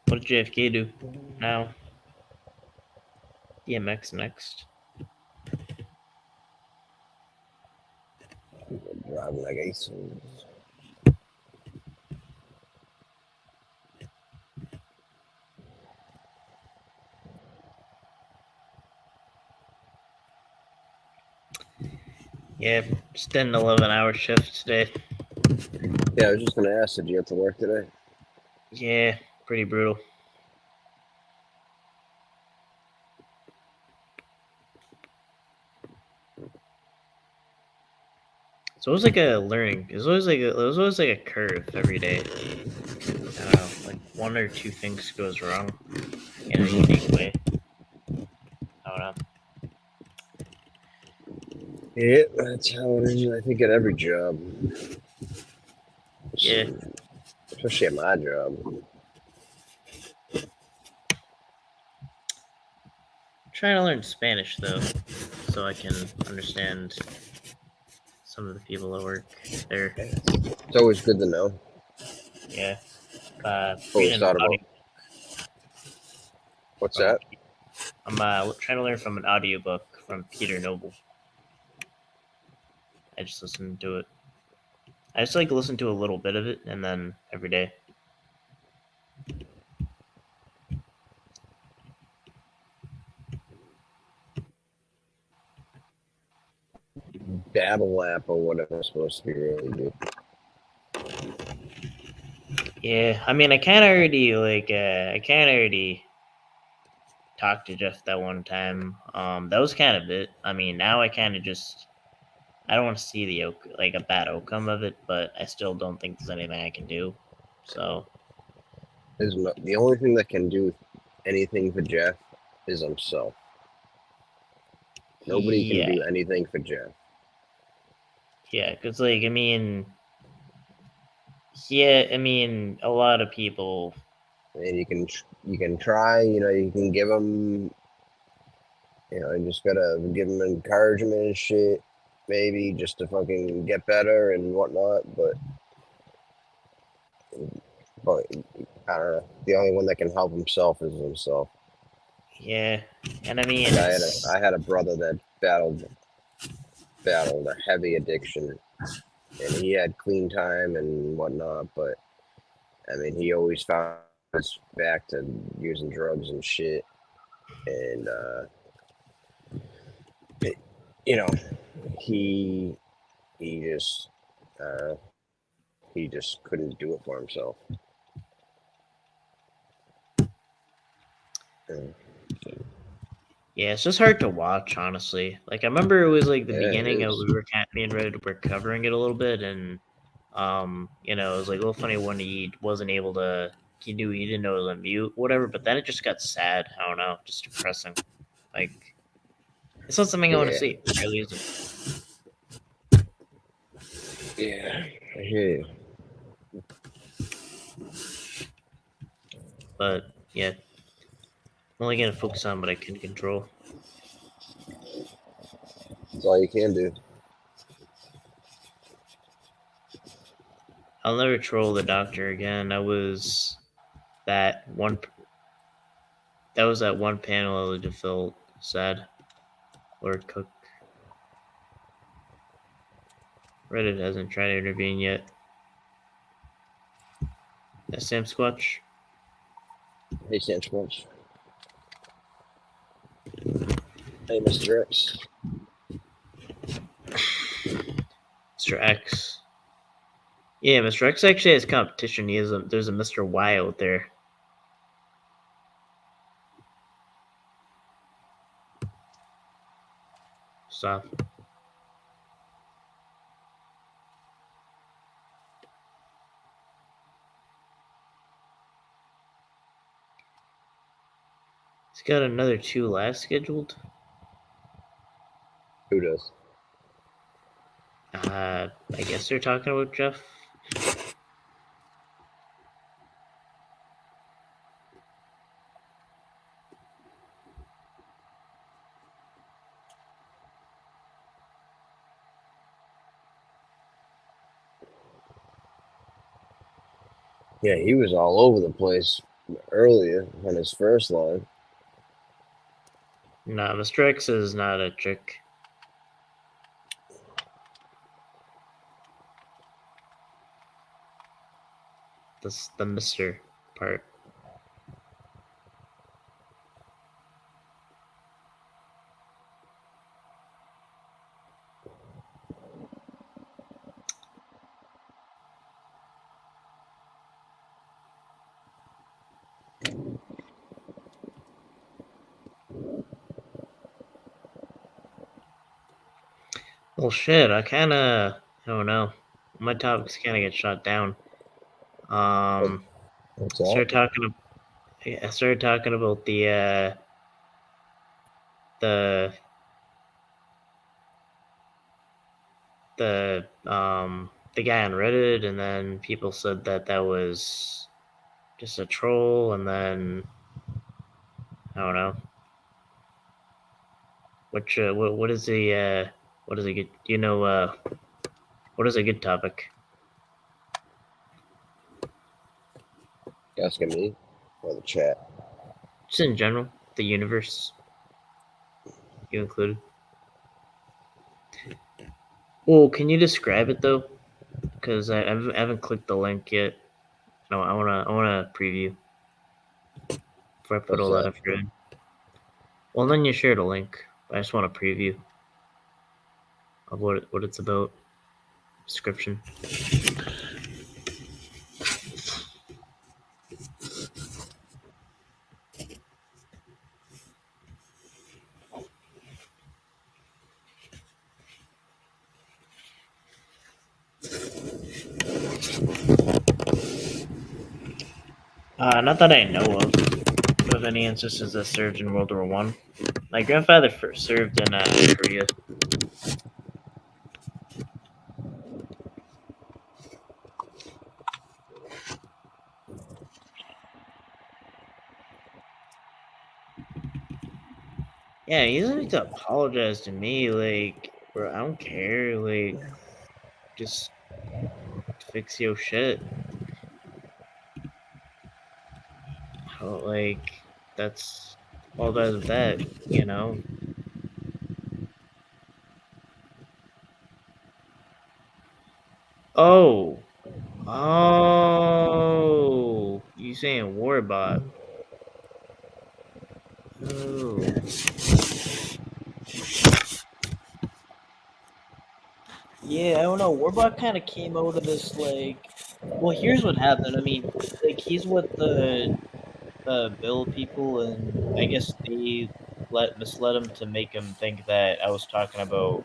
A: What did JFK do now? DMX next.
B: Driving like ace.
A: Yeah, just did an 11-hour shift today.
B: Yeah, I was just gonna ask, did you have to work today?
A: Yeah, pretty brutal. So it was like a learning. It was always like a curve every day. I don't know, like 1 or 2 things goes wrong in a unique way. I don't know.
B: Yeah, that's how it is. I think at every job.
A: Yeah,
B: Especially at my job.
A: I'm trying to learn Spanish though, so I can understand some of the people that work there.
B: It's always good to know.
A: Yeah,
B: Always
A: reading
B: thought
A: an
B: about.
A: audio
B: What's
A: from.
B: that?
A: I'm trying to learn from an audiobook from Peter Noble. I just listen to it. I just like listen to a little bit of it, and then every day.
B: Babble app or whatever it's supposed to be really good.
A: Yeah, I mean, I kind of already talked to Jeff that one time. That was kind of it. I mean, now I kind of just I don't want to see like a bad outcome of it, but I still don't think there's anything I can do. So
B: The only thing that can do anything for Jeff is himself. Nobody can
A: yeah,
B: do anything for Jeff.
A: yeah, because like I mean, a lot of people
B: and you can try. You can give them. You just gotta give them encouragement and shit, maybe just to fucking get better and whatnot. But I don't know. The only one that can help himself is himself.
A: Yeah, and I mean,
B: Like I had a brother that battled a heavy addiction, and he had clean time and whatnot. But I mean, he always found his back to using drugs and shit, and it, you know, he he just he just couldn't do it for himself. Yeah,
A: yeah, it's just hard to watch, honestly. Like I remember it was like the
B: it
A: beginning of
B: is.
A: we were being ready to we're covering it a little bit, and it was like a little funny when he wasn't able to. He knew he didn't know it was on mute, whatever. But then it just got sad. I don't know, just depressing. Like it's not something I want to
B: Yeah,
A: see. It really isn't.
B: yeah, I hear you.
A: But yeah, I'm only gonna focus on what I can control.
B: That's all you can do.
A: I'll never troll the doctor again. That one. That was that one panel that just felt sad. Or Cook. Reddit hasn't tried to intervene yet. That Sam Squatch.
B: Hey, Sasquatch. Hey, Mr. X.
A: Mr. X. Yeah, Mr. X actually has competition. There's a Mr. Y out there. Stop. He's got another 2 live scheduled.
B: Who does?
A: I guess they're talking about Jeff.
B: Yeah, he was all over the place earlier on his first line.
A: Nah, Mr. X is not a chick. That's the Mr. part. Well, shit, I don't know. My topics kind of get shot down.
B: What's
A: I
B: that?
A: started talking about the the guy on Reddit, and then people said that was just a troll, and then I don't know. What is what is a good? Do you know what is a good topic?
B: Asking me or the chat?
A: Just in general, the universe, you included. Well, can you describe it though? Because I haven't clicked the link yet. No, I wanna preview before I put
B: What's
A: all that
B: that?
A: effort in. Well, then you shared a link. I just want a preview of what it's about. Description. Not that I know of any ancestors that served in World War One. My grandfather first served in Korea. Yeah, he doesn't need to apologize to me. Like, bro, I don't care. Like, just fix your shit. Like, that's all that is that, you know? Oh. Oh. You saying Warbot. Oh. Yeah, I don't know. Warbot kind of came out of this, like. Well, here's what happened. I mean, like, he's with the Bill people, and I guess they misled him to make him think that I was talking about,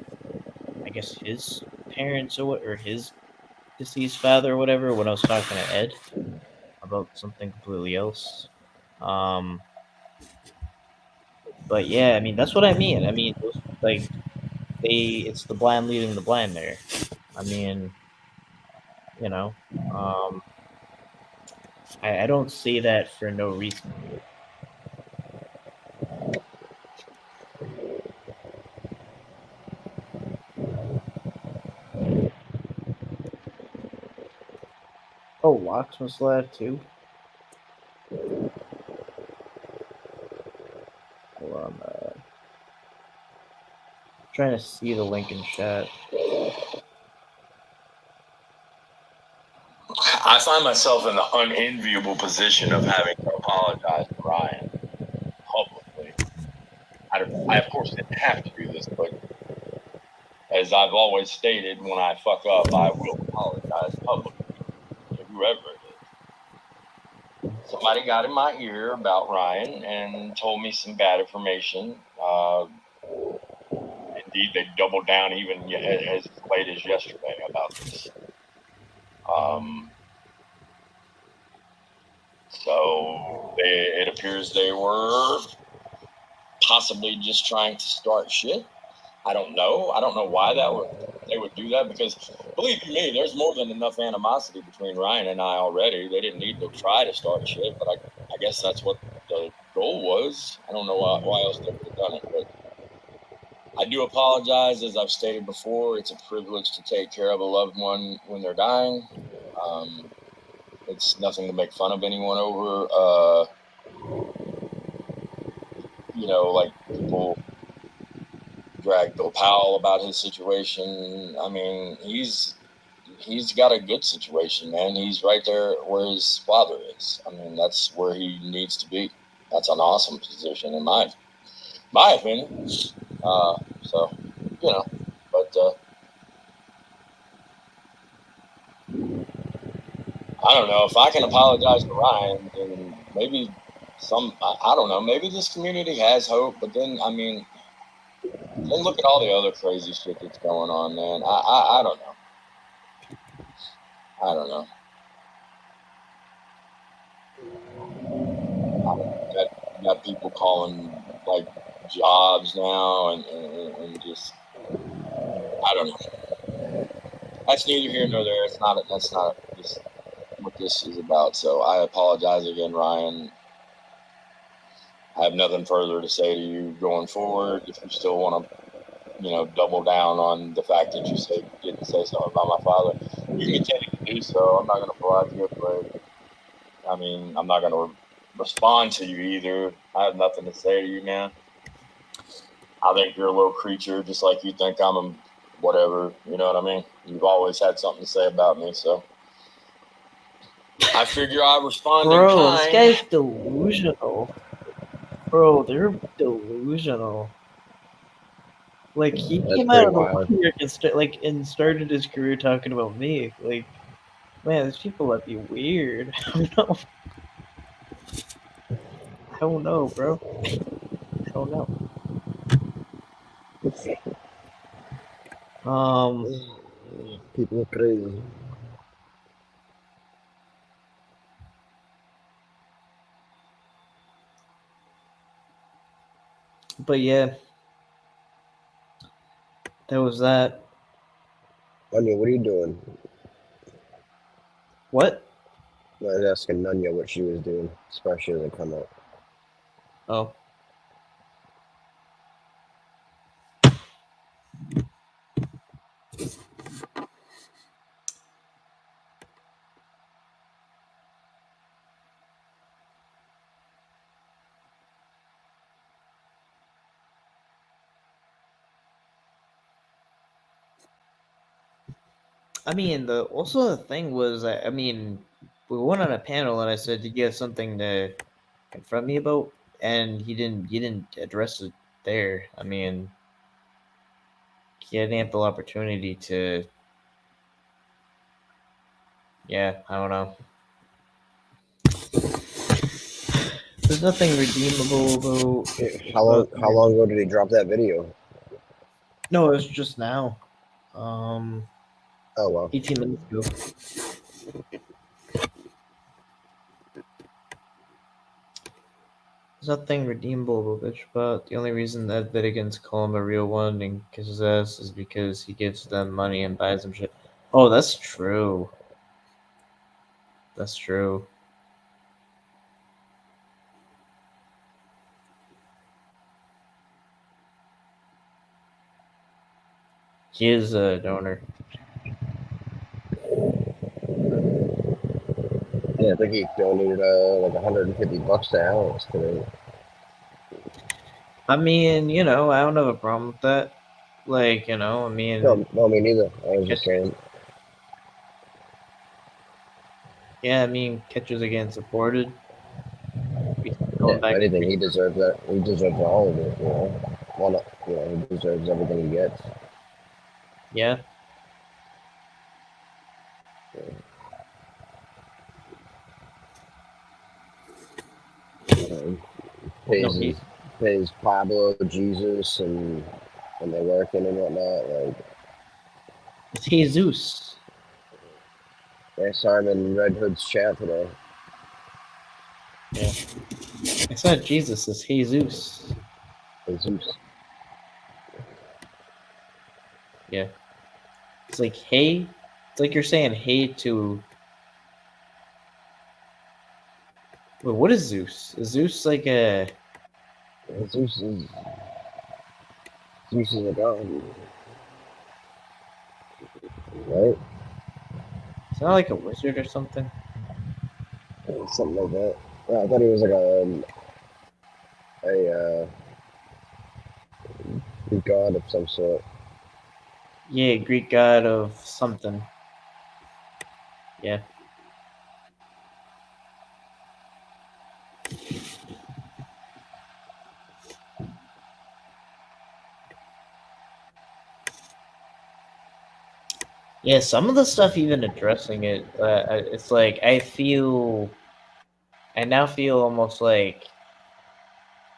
A: I guess, his parents or his deceased father or whatever when I was talking to Ed about something completely else. Um, but yeah, I mean that's what I mean. I mean, like it's the blind leading the blind there. I mean, you know, um, I don't say that for no reason. Oh, Locks misled too. Hold on, trying to see the link in chat.
D: I find myself in the unenviable position of having to apologize to Ryan publicly. I of course, didn't have to do this, but as I've always stated, when I fuck up, I will apologize publicly to whoever it is. Somebody got in my ear about Ryan and told me some bad information. Indeed, they doubled down even as late as yesterday about this. So it appears they were possibly just trying to start shit. I don't know. I don't know why they would do that, because believe you me, there's more than enough animosity between Ryan and I already. They didn't need to try to start shit, but I guess that's what the goal was. I don't know why else they would have done it, but I do apologize. As I've stated before, it's a privilege to take care of a loved one when they're dying. It's nothing to make fun of anyone over. Like people drag Bill Powell about his situation. I mean, he's got a good situation, man. He's right there where his father is. I mean, that's where he needs to be. That's an awesome position in my opinion. So, but I don't know if I can apologize to Ryan, then maybe I don't know, maybe this community has hope. But then, I mean, then look at all the other crazy shit that's going on, man. I don't know. I don't know. You got people calling like jobs now, and just I don't know. That's neither here nor there. That's not just what this is about. So I apologize again, Ryan. I have nothing further to say to you going forward. If you still want to, double down on the fact that you didn't say something about my father, you can continue to do so. I'm not going to block you, but I mean, I'm not going to respond to you either. I have nothing to say to you, man. I think you're a little creature, just like you think I'm a whatever. You know what I mean? You've always had something to say about me, so I figure I respond in kind.
A: This guy's delusional. Bro, they're delusional. Like, he
B: That's
A: came
B: pretty
A: out of the
B: wild.
A: woodwork and started his career talking about me. Like, man, these people let me weird. I don't know, bro. I don't know.
B: People are crazy.
A: But yeah, that was that.
B: Nunya, what are you doing?
A: What?
B: I was asking Nunya what she was doing. Especially doesn't come out.
A: Oh. I mean, the thing was, I mean, we went on a panel, and I said, "Did you have something to confront me about?" And he didn't address it there. I mean, he had ample opportunity to. Yeah, I don't know. There's nothing redeemable
B: How long ago did he drop that video?
A: No, it was just now.
B: Oh well.
A: 18 minutes ago. There's nothing redeemable about bitch, but the only reason that Vitigans call him a real one and kiss his ass is because he gives them money and buys them shit. Oh, that's true. That's true. He is a donor.
B: Yeah, I think he donated like $150 to Alex today.
A: I mean, I don't have a problem with that. Like, I mean,
B: No, me neither. I was just
A: catchers,
B: saying.
A: yeah, I mean, catchers are getting supported. He's
B: Yeah,
A: going
B: if
A: back.
B: anything, he deserves that. He deserves all of it. Well, he deserves everything he gets.
A: Yeah.
B: Um,
A: No,
B: pays Pablo, Jesus, and when they're working and whatnot. Like
A: it's Jesus.
B: I saw him in Red Hood's chat today.
A: Yeah. It's not Jesus, it's Jesus.
B: Jesus.
A: Yeah. It's like, hey. It's like you're saying hey to. Wait, what is Zeus? Is Zeus like a.
B: Zeus is Zeus is a god, right?
A: It's not like a wizard or something?
B: Something like that. Yeah, I thought he was like a Greek god of some sort.
A: Yeah, Greek god of something. Yeah. Yeah, some of the stuff even addressing it, it's like I now feel almost like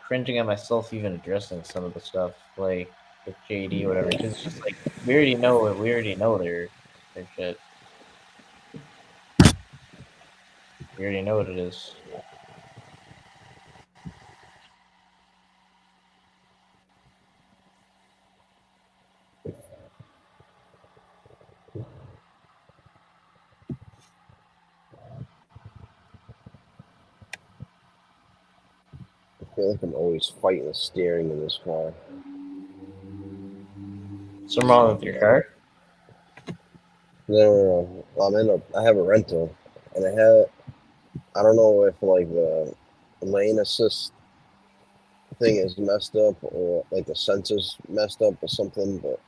A: cringing at myself even addressing some of the stuff, like with JD or whatever, because it's just like we already know it. We already know their shit. We already know what it is.
B: I feel like I'm always fighting the steering in this car.
A: Something wrong with your car?
B: No. I have a rental, and I don't know if like the lane assist thing is messed up or like the sensors messed up or something, but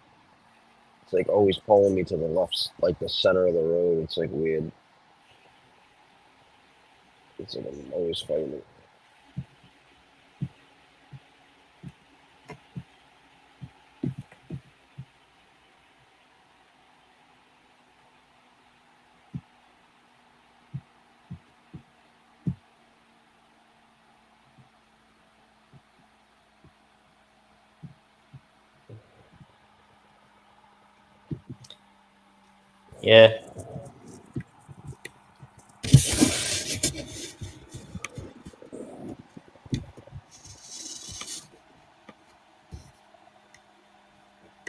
B: it's like always pulling me to the left, like the center of the road. It's like weird. It's like I'm always fighting it.
A: Yeah.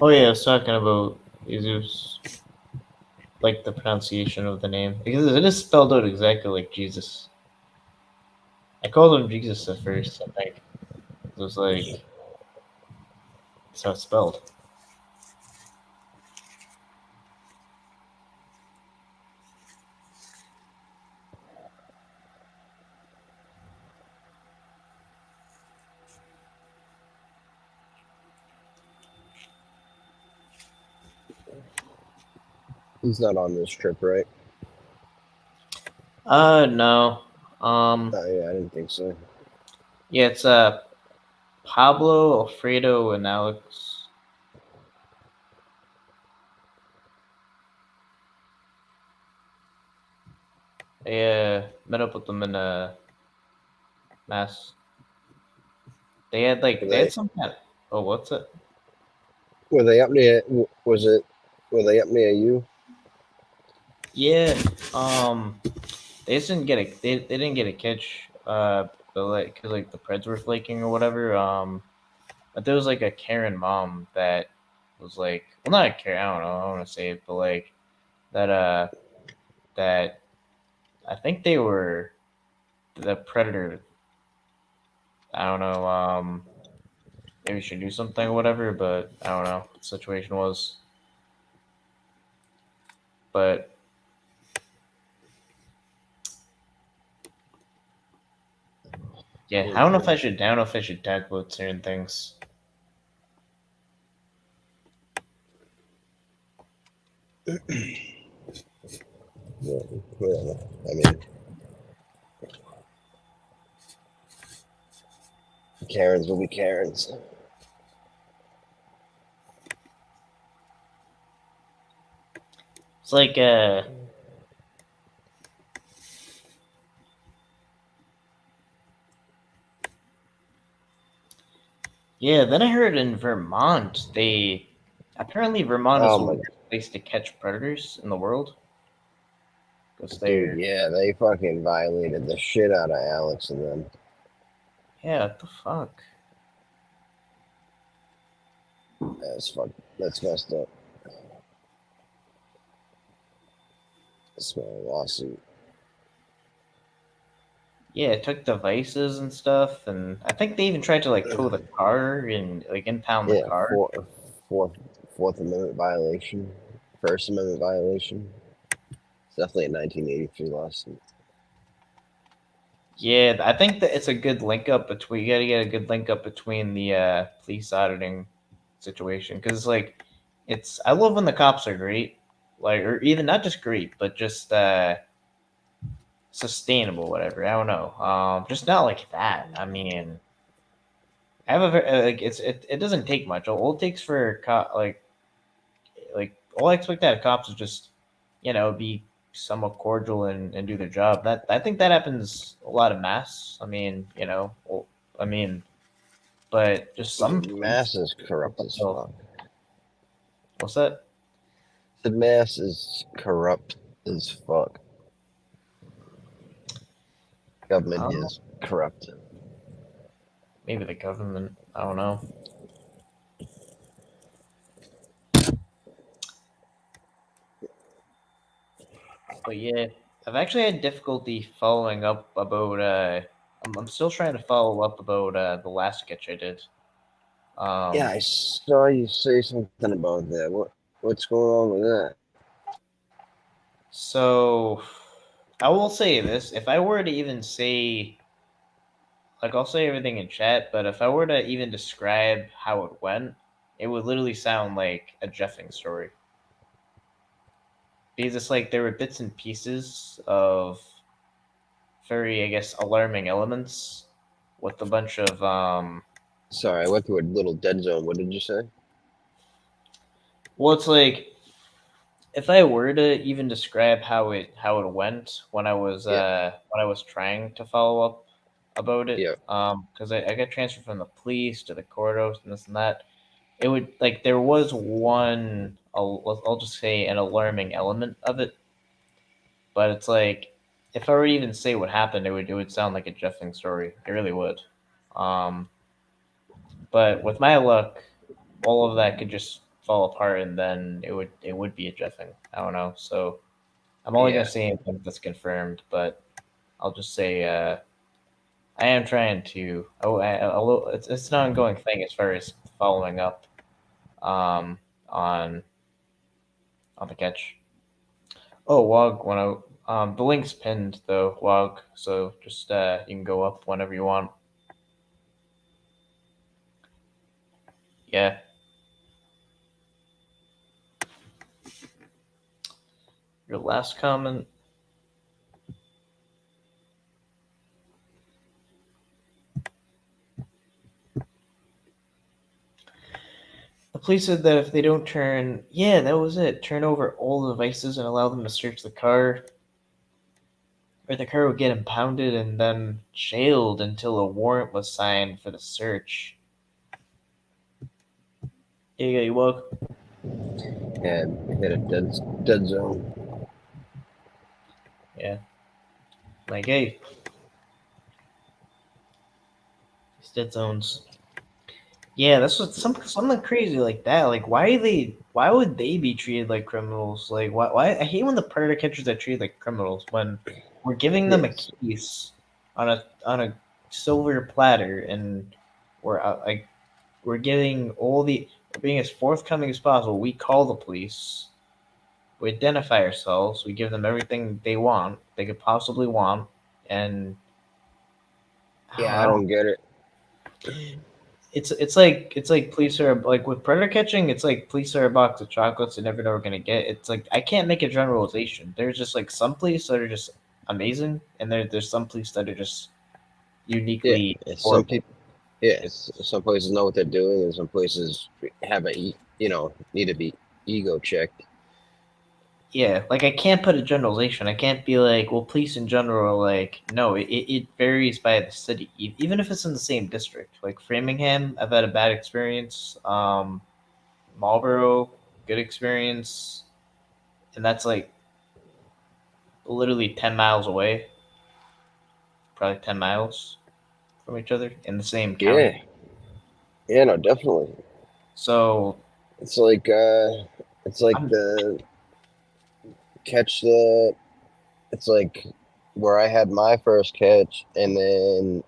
A: Oh yeah, I was talking about Jesus, like the pronunciation of the name, because it is spelled out exactly like Jesus. I called him Jesus at first. I think it was like that's how it's spelled.
B: He's not on this trip, right?
A: No.
B: Yeah, I didn't think so.
A: Yeah, it's Pablo, Alfredo, and Alex. I met up with them in Mass. They had they had some kind. Oh, what's it?
B: Were they up near? Were they up near you?
A: Yeah. They just didn't get a they didn't get a catch. But like, cause like the Preds were flaking or whatever. But there was like a Karen mom that was like, well, not a Karen. I don't know. I don't want to say it, but like that. That I think they were the Predator. I don't know. Maybe we should do something or whatever, but I don't know what the situation was. But yeah, I don't know if I should. I don't know if I should talk about certain things.
B: Yeah, whatever. I mean, Karens will be Karens.
A: It's like yeah. Then I heard in Vermont, apparently Vermont is
B: Oh
A: the
B: my
A: worst place to catch predators in the world. Because
B: dude,
A: they're
B: yeah, they fucking violated the shit out of Alex and them.
A: yeah. What the fuck?
B: That's messed up. That's my lawsuit.
A: Yeah, it took devices and stuff, and I think they even tried to like tow the car and like impound the
B: Yeah,
A: car.
B: Fourth Amendment violation, First Amendment violation. It's definitely a 1983 lawsuit.
A: Yeah, I think that it's a good link up between. You got to get a good link up between the police auditing situation because like it's. I love when the cops are great, like or even not just great, but just sustainable. Whatever. I don't know. Just not like that. I mean, I have like it doesn't take much. All it takes for like all I expect out of cops is just be somewhat cordial and do their job. That I think that happens a lot of mass. I mean, I mean, but just some
B: Dude,
A: police.
B: Mass is corrupt as fuck.
A: What's that?
B: The Mass is corrupt as fuck. Government is corrupt.
A: Maybe the government. I don't know. But yeah, I've actually had difficulty following up about. I'm still trying to follow up about the last sketch I did.
B: Yeah, I saw you say something about that. What's going on with that?
A: So I will say this: if I were to even say, like, I'll say everything in chat, but if I were to even describe how it went, it would literally sound like a Jeffing story. Because it's like there were bits and pieces of very, I guess, alarming elements with a bunch of
B: Sorry, I went through a little dead zone. What did you say?
A: well, it's like if I were to even describe how it went when I was trying to follow up about it,
B: Yeah.
A: because I got transferred from the police to the courthouse and this and that. It would like there was one I'll just say an alarming element of it, but it's like if I were to even say what happened, it would sound like a Jeffing story. It really would. Um, but with my luck, all of that could just fall apart, and then it would be a Jeffing. I don't know. So I'm only
B: Yeah.
A: gonna say anything that's confirmed, but I'll just say I am trying to. Although it's an ongoing thing as far as following up um, on the catch. Oh, Wog, the link's pinned though, Wog. So just you can go up whenever you want. Yeah. Your last comment. The police said that if they don't that was it. Turn over all the devices and allow them to search the car, or the car would get impounded and then jailed until a warrant was signed for the search. Yeah, you welcome.
B: Yeah, hit a dead zone.
A: Yeah. Like, hey, these dead zones. Yeah, that's what something crazy like that. Like, why would they be treated like criminals? Like, why? I hate when the predator catchers are treated like criminals when we're giving them a
B: Yes.
A: case on a silver platter, and we're getting we're being as forthcoming as possible. We call the police, we identify ourselves, we give them everything they could possibly want, and I don't
B: Yeah, I
A: know.
B: don't get it.
A: It's like police are like with predator catching. It's like police are a box of chocolates you never know we're gonna get. It's like I can't make a generalization. There's just like some police that are just amazing, and there's some police that are just
B: Yeah,
A: uniquely
B: some
A: horrible.
B: people. Yes, some places know what they're doing, and some places have need to be ego checked.
A: Yeah, like I can't put a generalization. I can't be like, well, police in general are like, no, it varies by the city, even if it's in the same district. Like Framingham, I've had a bad experience. Marlboro, good experience, and that's like literally 10 miles away, probably 10 miles from each other in the same
B: Yeah,
A: county.
B: yeah, no, definitely.
A: So
B: It's like
A: I'm
B: the catch the. It's like where I had my first catch, and then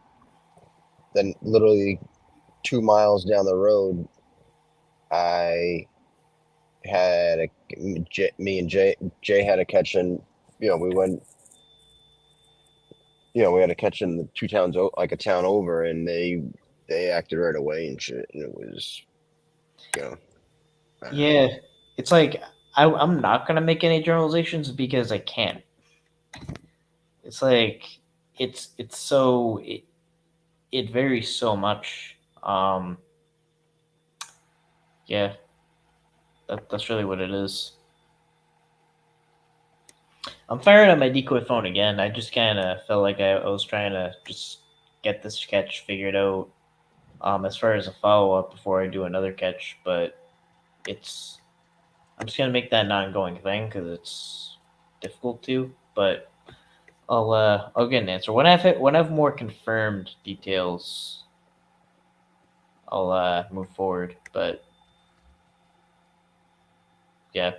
B: literally 2 miles down the road, I had me and Jay had a catch, and we went. We had a catch in the two towns, like a town over, and they acted right away and shit, and it was, you know, uh,
A: yeah, it's like I'm not gonna make any generalizations because I can't. It's like it varies so much. Yeah, that's really what it is. I'm firing up my decoy phone again. I just kind of felt like I was trying to just get this catch figured out. As far as a follow up before I do another catch, but it's I'm just gonna make that an ongoing thing because it's difficult to. But I'll get an answer when I have more confirmed details. I'll move forward. But yeah,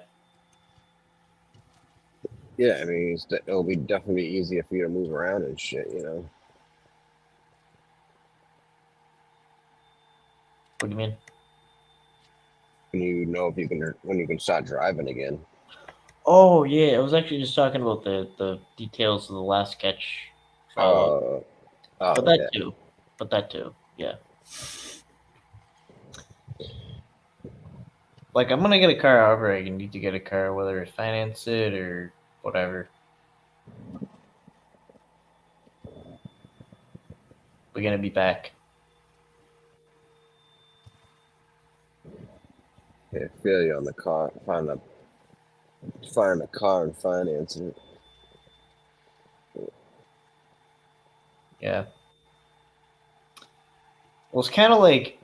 B: yeah. I mean, it'll be definitely easier for you to move around and shit.
A: what do you mean?
B: When you know if you can when you can start driving again.
A: Oh yeah, I was actually just talking about the details of the last catch follow up,
B: Uh,
A: but
B: oh
A: that
B: yeah,
A: too, but that too, yeah. Like I'm gonna get a car however I need to get a car, whether I finance it or whatever. We're gonna be back.
B: yeah. Feel you on the car. Find a car and finance it.
A: Yeah. Well, it's kind of like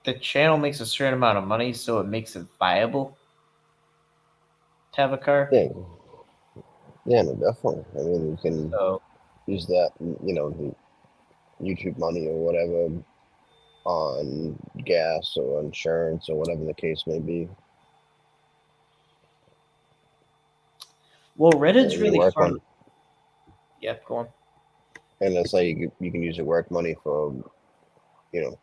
A: the channel makes a certain amount of money, so it makes it viable to have a car.
B: Yeah, yeah, no, definitely. I mean, you can
A: So
B: use that, the YouTube money or whatever on gas or insurance or whatever the case may be.
A: well, Reddit's
B: And you
A: really
B: work
A: fun.
B: on,
A: Yep, go on.
B: and that's how you can use your work money for,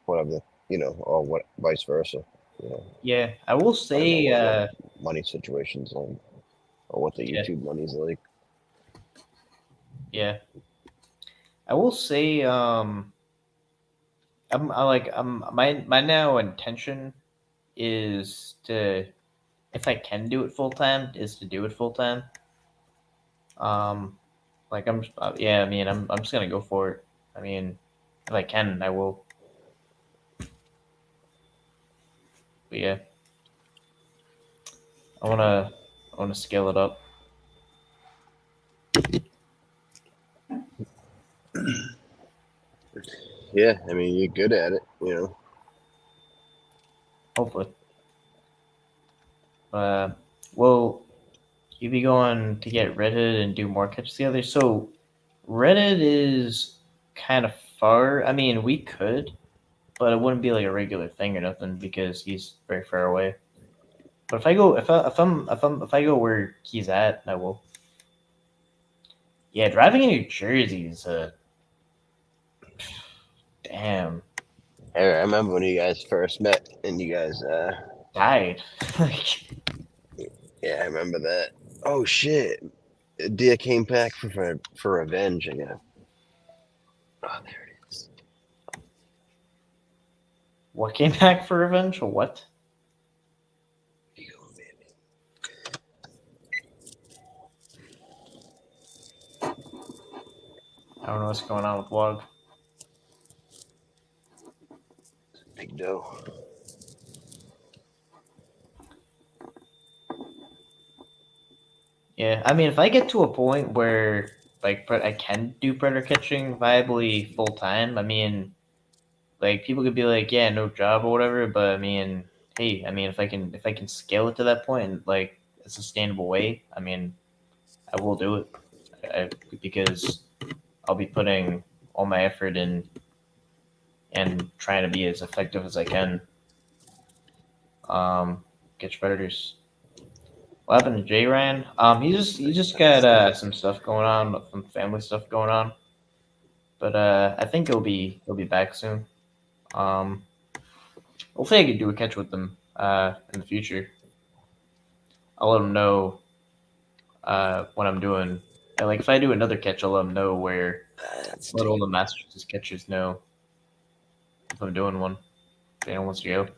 B: whatever, or what vice versa. You know,
A: Yeah, I will
B: I don't know
A: say,
B: what money situations like or what the
A: yeah,
B: YouTube money's like.
A: yeah, I will say, I'm I like I'm my now intention is to if I can do it full time, is to do it full time. Like yeah. I mean, I'm just gonna go for it. I mean, if I can, I will. But yeah, I wanna scale it up.
B: Yeah, I mean, you're good at it, you know.
A: Hopefully. Will you be going to get Reddit and do more catches together? So Reddit is kind of far. I mean, we could, but it wouldn't be like a regular thing or nothing because he's very far away. But if I go, if I go where he's at, I will. Yeah, driving in New Jersey is a damn
B: I remember when you guys first met and you guys,
A: died. Like,
B: yeah, I remember that. Oh shit. Dia came back for revenge, I guess. Oh, there it is.
A: what came back for revenge or what?
B: You go, baby.
A: I don't know what's going on with Wog.
B: Big dough.
A: Yeah, I mean, if I get to a point where like I can do predator catching viably full time, I mean, like people could be like, yeah, no job or whatever, but I mean, hey, I mean, if I can scale it to that point in like a sustainable way, I mean, I will do it because I'll be putting all my effort in and trying to be as effective as I can. Catch predators. What happened to Jay Ryan? He just got some stuff going on, some family stuff going on. But I think he'll be back soon. Um, hopefully I can do a catch with him in the future. I'll let him know what I'm doing. And, like if I do another catch, I'll let him know where.
B: That's
A: Let all the Massachusetts catchers know if I'm doing one. If anyone wants to go.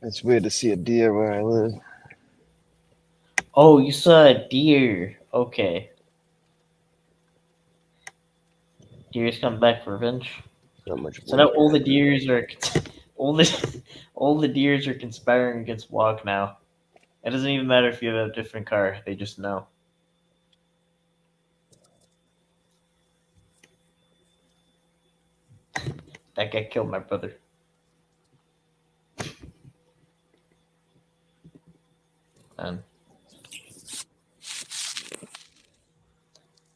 B: it's weird to see a deer where I live.
A: Oh, you saw a deer. Okay. Deer's coming back for revenge.
B: Not much
A: So now
B: wood
A: all the
B: around
A: deers are all the all the deers are conspiring against Walk now. It doesn't even matter if you have a different car; they just know. That guy killed my brother. And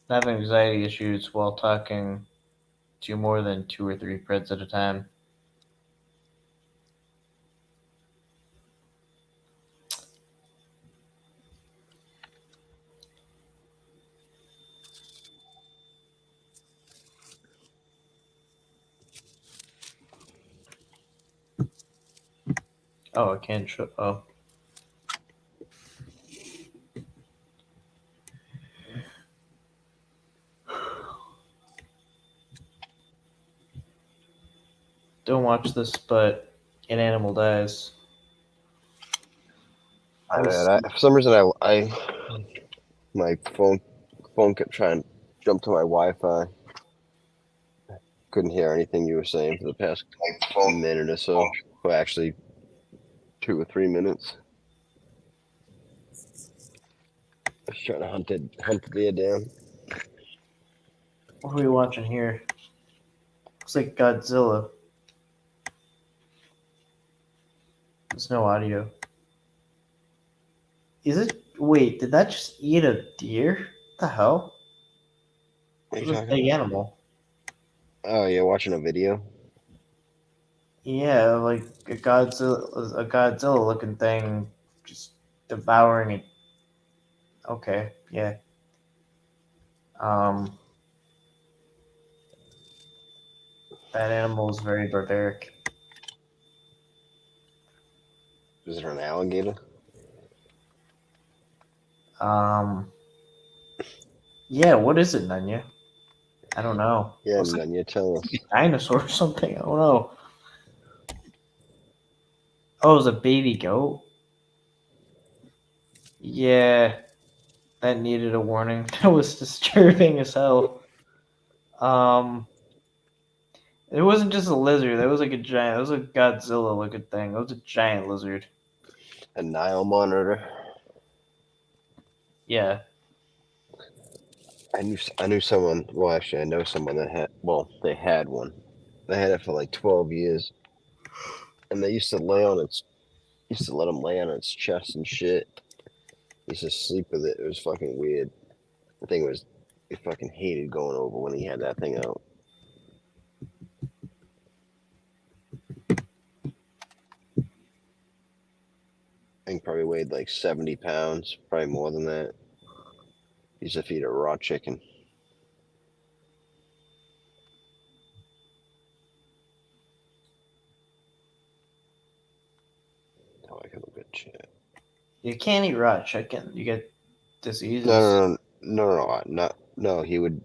A: having anxiety issues while talking to more than 2 or 3 Preds at a time. Oh, I can't show. Oh. Don't watch this, but an animal dies.
B: For some reason, my phone kept trying to jump to my Wi-Fi. Couldn't hear anything you were saying for the past minute or so. Well, actually, 2 or 3 minutes. I was trying to hunt the deer down.
A: What are we watching here? Looks like Godzilla. There's no audio. Is it? Wait, did that just eat a deer? What the hell?
B: What are you
A: This
B: talking
A: big
B: about?
A: animal.
B: Oh, you're watching a video?
A: Yeah, like a Godzilla looking thing, just devouring it. Okay, yeah. Um, that animal is very barbaric.
B: Is it an alligator?
A: Um, Yeah, what is it, Nunya? I don't know.
B: Yeah,
A: Looks like
B: Nunya, tell us.
A: a dinosaur or something. I don't know. Oh, it's a baby goat. Yeah, that needed a warning. That was disturbing as hell. It wasn't just a lizard. That was like a giant. It was a Godzilla looking thing. It was a giant lizard.
B: A Nile monitor.
A: Yeah.
B: I knew someone. Well, actually, I know someone that had. Well, they had one. They had it for like 12 years, and they used to lay on its. Used to let them lay on its chest and shit. Used to sleep with it. It was fucking weird. The thing was, he fucking hated going over when he had that thing out. I think probably weighed like 70 pounds, probably more than that. Used to feed it raw chicken. Oh, I can look at shit.
A: You can't eat raw chicken. You get diseases.
B: No. He would.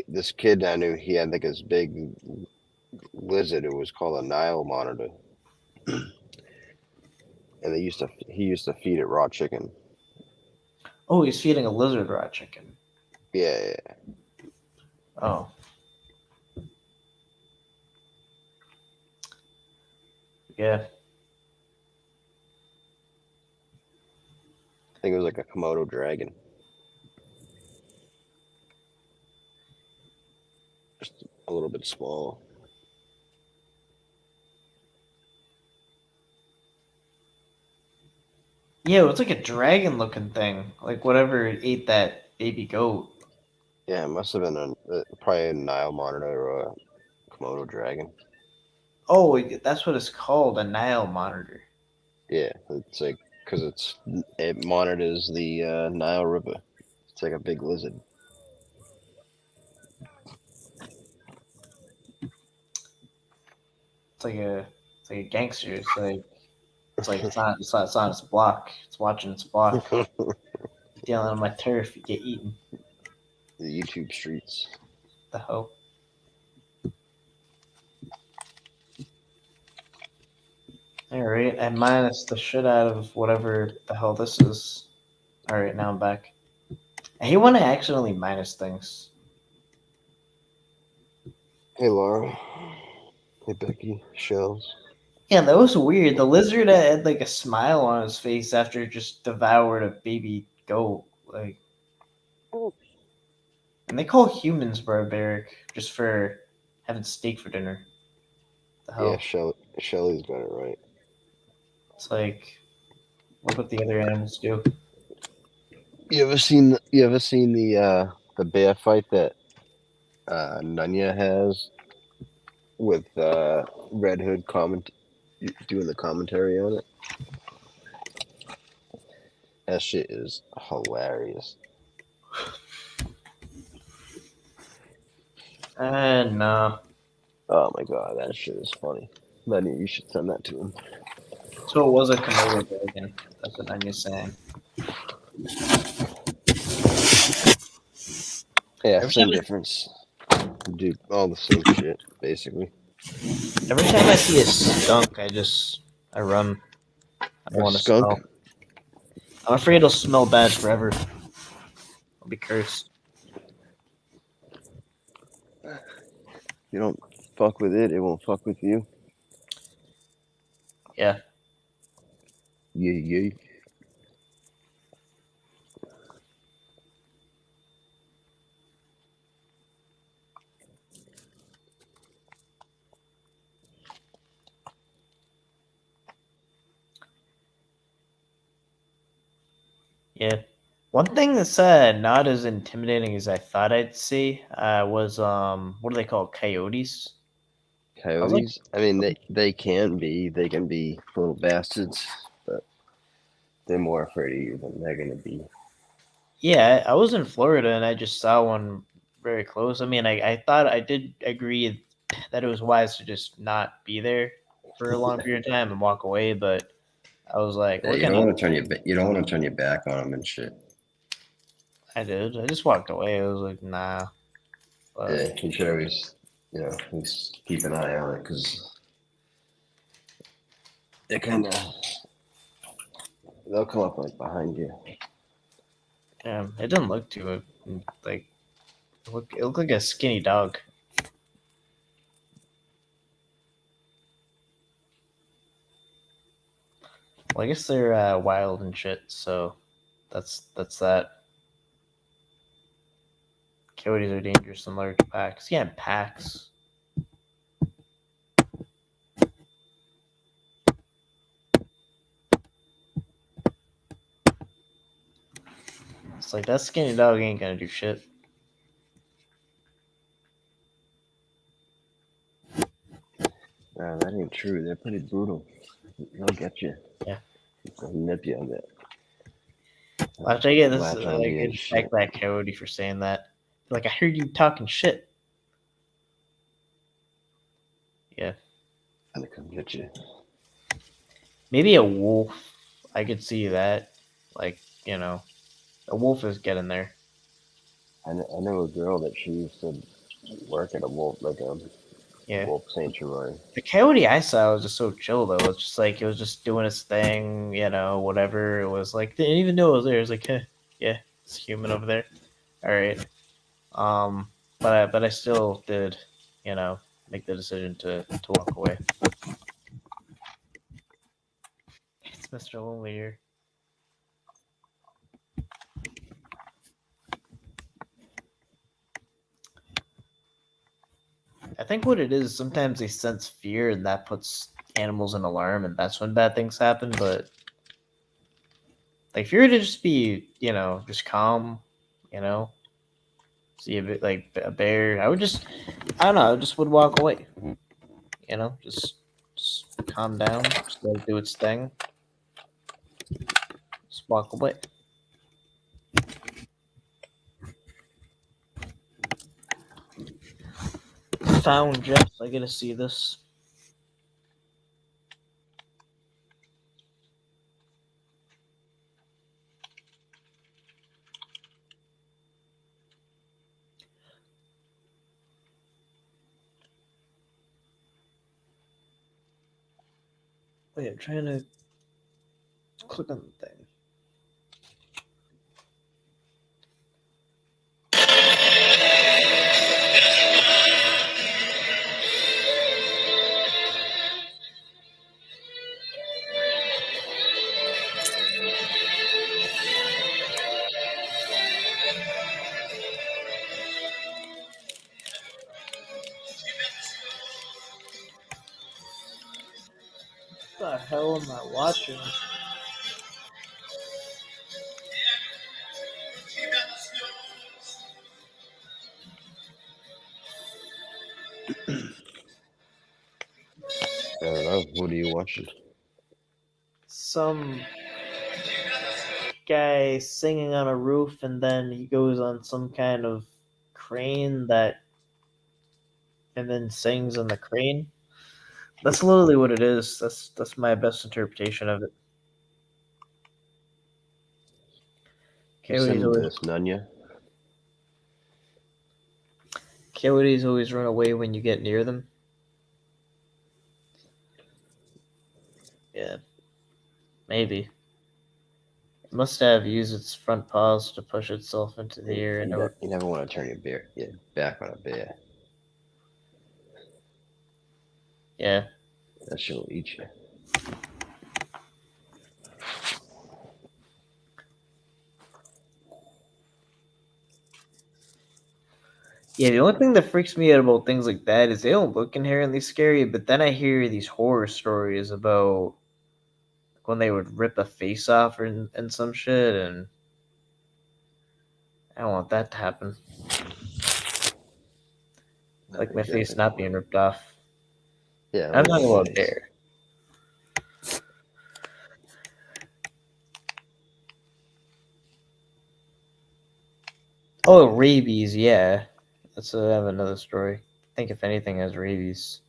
B: This kid I knew, he had like this big lizard. It was called a Nile monitor, and he used to feed it raw chicken.
A: Oh, he's feeding a lizard raw chicken.
B: Yeah.
A: Oh. Yeah.
B: I think it was like a Komodo dragon. Just a little bit small.
A: Yeah, it was like a dragon looking thing. Like whatever ate that baby goat.
B: Yeah, it must have been probably a Nile monitor or a Komodo dragon.
A: Oh, that's what it's called, a Nile monitor.
B: Yeah, it's like because it monitors the Nile River. It's like a big lizard.
A: It's like a gangster. It's on its block. It's watching its block. Dealing on my turf, you get eaten.
B: The YouTube streets.
A: The hell. Alright, I minus the shit out of whatever the hell this is. Alright, now I'm back. I hate when I accidentally minus things.
B: Hey Laura. Hey Becky. Shells.
A: Yeah, that was weird. The lizard had like a smile on his face after it just devoured a baby goat. Like, and they call humans barbaric just for having steak for dinner. The hell?
B: Yeah, Shelly's got it right.
A: It's like, look what the other animals do.
B: You ever seen the bear fight that Nunya has with Red Hood doing the commentary on it? That shit is hilarious.
A: No.
B: Oh my god, that shit is funny. Lenny, you should send that to him.
A: So it was a Komodo dragon. That's what Anya's saying.
B: Yeah,
A: Every
B: same
A: time-
B: difference. Do all the same shit, basically.
A: Every time I see a skunk, I run. I don't
B: A
A: want to
B: skunk?
A: smell. I'm afraid it'll smell bad forever. I'll be cursed.
B: You don't fuck with it, it won't fuck with you.
A: Yeah.
B: Yeah.
A: Yeah. One thing that's not as intimidating as I thought I'd see was what do they call coyotes?
B: Coyotes? I mean, they can be little bastards, but they're more afraid of you than they're gonna be.
A: Yeah, I was in Florida and I just saw one very close. I mean, I thought I did agree that it was wise to just not be there for a long period of time and walk away, but I was like,
B: Yeah, you don't want to turn your back on them and shit.
A: I did. I just walked away. I was like, nah. But
B: Yeah, you should always, at least keep an eye on it because they they'll come up like behind you.
A: it didn't look too like it looked like a skinny dog. Well, I guess they're wild and shit. So that's that. Coyotes are dangerous in large packs. Yeah, in packs. It's like that skinny dog ain't gonna do shit.
B: That ain't true. They're pretty brutal. They'll get you.
A: Yeah.
B: They'll nip you a bit.
A: Watch, I get this.
B: Latch onto
A: Like,
B: you and
A: attack
B: shit.
A: that coyote for saying that. Like, I heard you talking shit. Yeah.
B: And they come get you.
A: Maybe a wolf. I could see that. Like, a wolf is getting there.
B: I know a girl that she used to work at a wolf, like a
A: Yeah.
B: wolf sanctuary.
A: The coyote I saw was just so chill though. It's just like it was just doing its thing, whatever. It was like they didn't even know it was there. It was like, yeah, it's human over there. All right. But I still did, make the decision to walk away. It's Mr. Lonely here. I think what it is, sometimes they sense fear and that puts animals in alarm and that's when bad things happen. But like if you were to just be, just calm, see a bit like a bear, I don't know, I just would walk away. Just calm down, just let it do its thing. Just walk away. Found Jess, I gotta see this. Wait, I'm trying to click on the thing. What the hell am I watching?
B: I don't know. What are you watching?
A: Some guy singing on a roof and then he goes on some kind of crane and then sings on the crane. That's literally what it is. That's my best interpretation of it.
B: Send this, Nunya.
A: Coyotes always run away when you get near them. Yeah. Maybe. It must have used its front paws to push itself into the air.
B: You never want to turn your back on a bear.
A: Yeah.
B: That shit will eat you.
A: Yeah, the only thing that freaks me out about things like that is they don't look inherently scary, but then I hear these horror stories about when they would rip a face off and some shit, and I don't want that to happen. Like my face not being ripped off.
B: Yeah,
A: I'm talking about there. Oh, rabies, yeah. Let's have another story. I think if anything has rabies.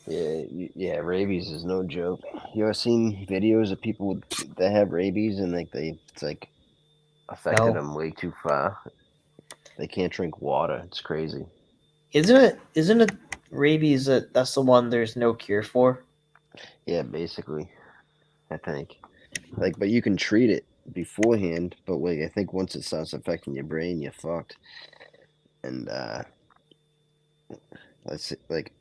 B: Yeah, Yeah, rabies is no joke. You ever seen videos of people that have rabies and it's like affected
C: No.
B: them way too far? They can't drink water. It's crazy.
C: Isn't it rabies that's the one there's no cure for?
B: Yeah, basically, I think. Like, but you can treat it beforehand. But like, I think once it starts affecting your brain, you're fucked. And let's see, like,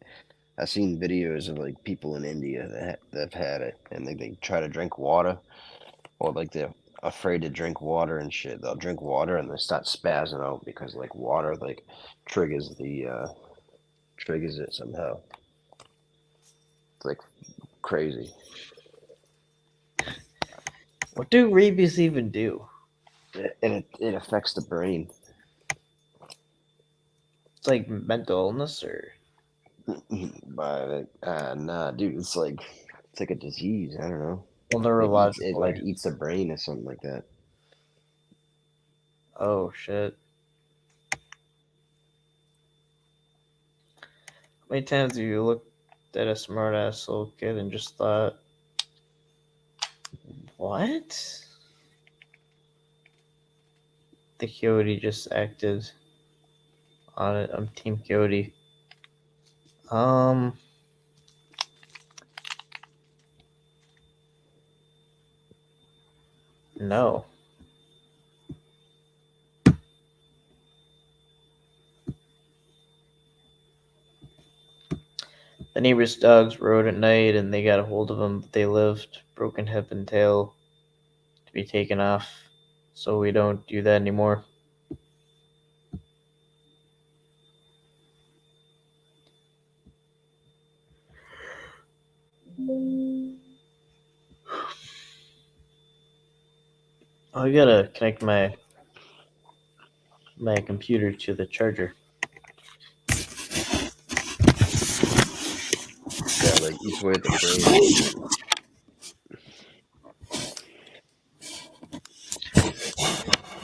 B: I've seen videos of like people in India that've had it, and they try to drink water, or like they're afraid to drink water and shit. They'll drink water and they start spazzing out because like water like triggers triggers it somehow. It's like crazy.
C: What do rabies even do?
B: It affects the brain.
C: It's like mental illness or
B: But nah, dude, it's like a disease. I don't know.
C: well,
B: It
C: neurological.
B: like eats the brain or something like that.
C: Oh shit! How many times have you looked at a smart ass little kid and just thought, what? The Coyote just acted on it. I'm Team Coyote. No. The neighbor's dogs rode at night and they got a hold of him, but they lived. Broken hip and tail to be taken off. So we don't do that anymore. Oh, I gotta connect my computer to the charger.
B: Yeah, like each way at the frame.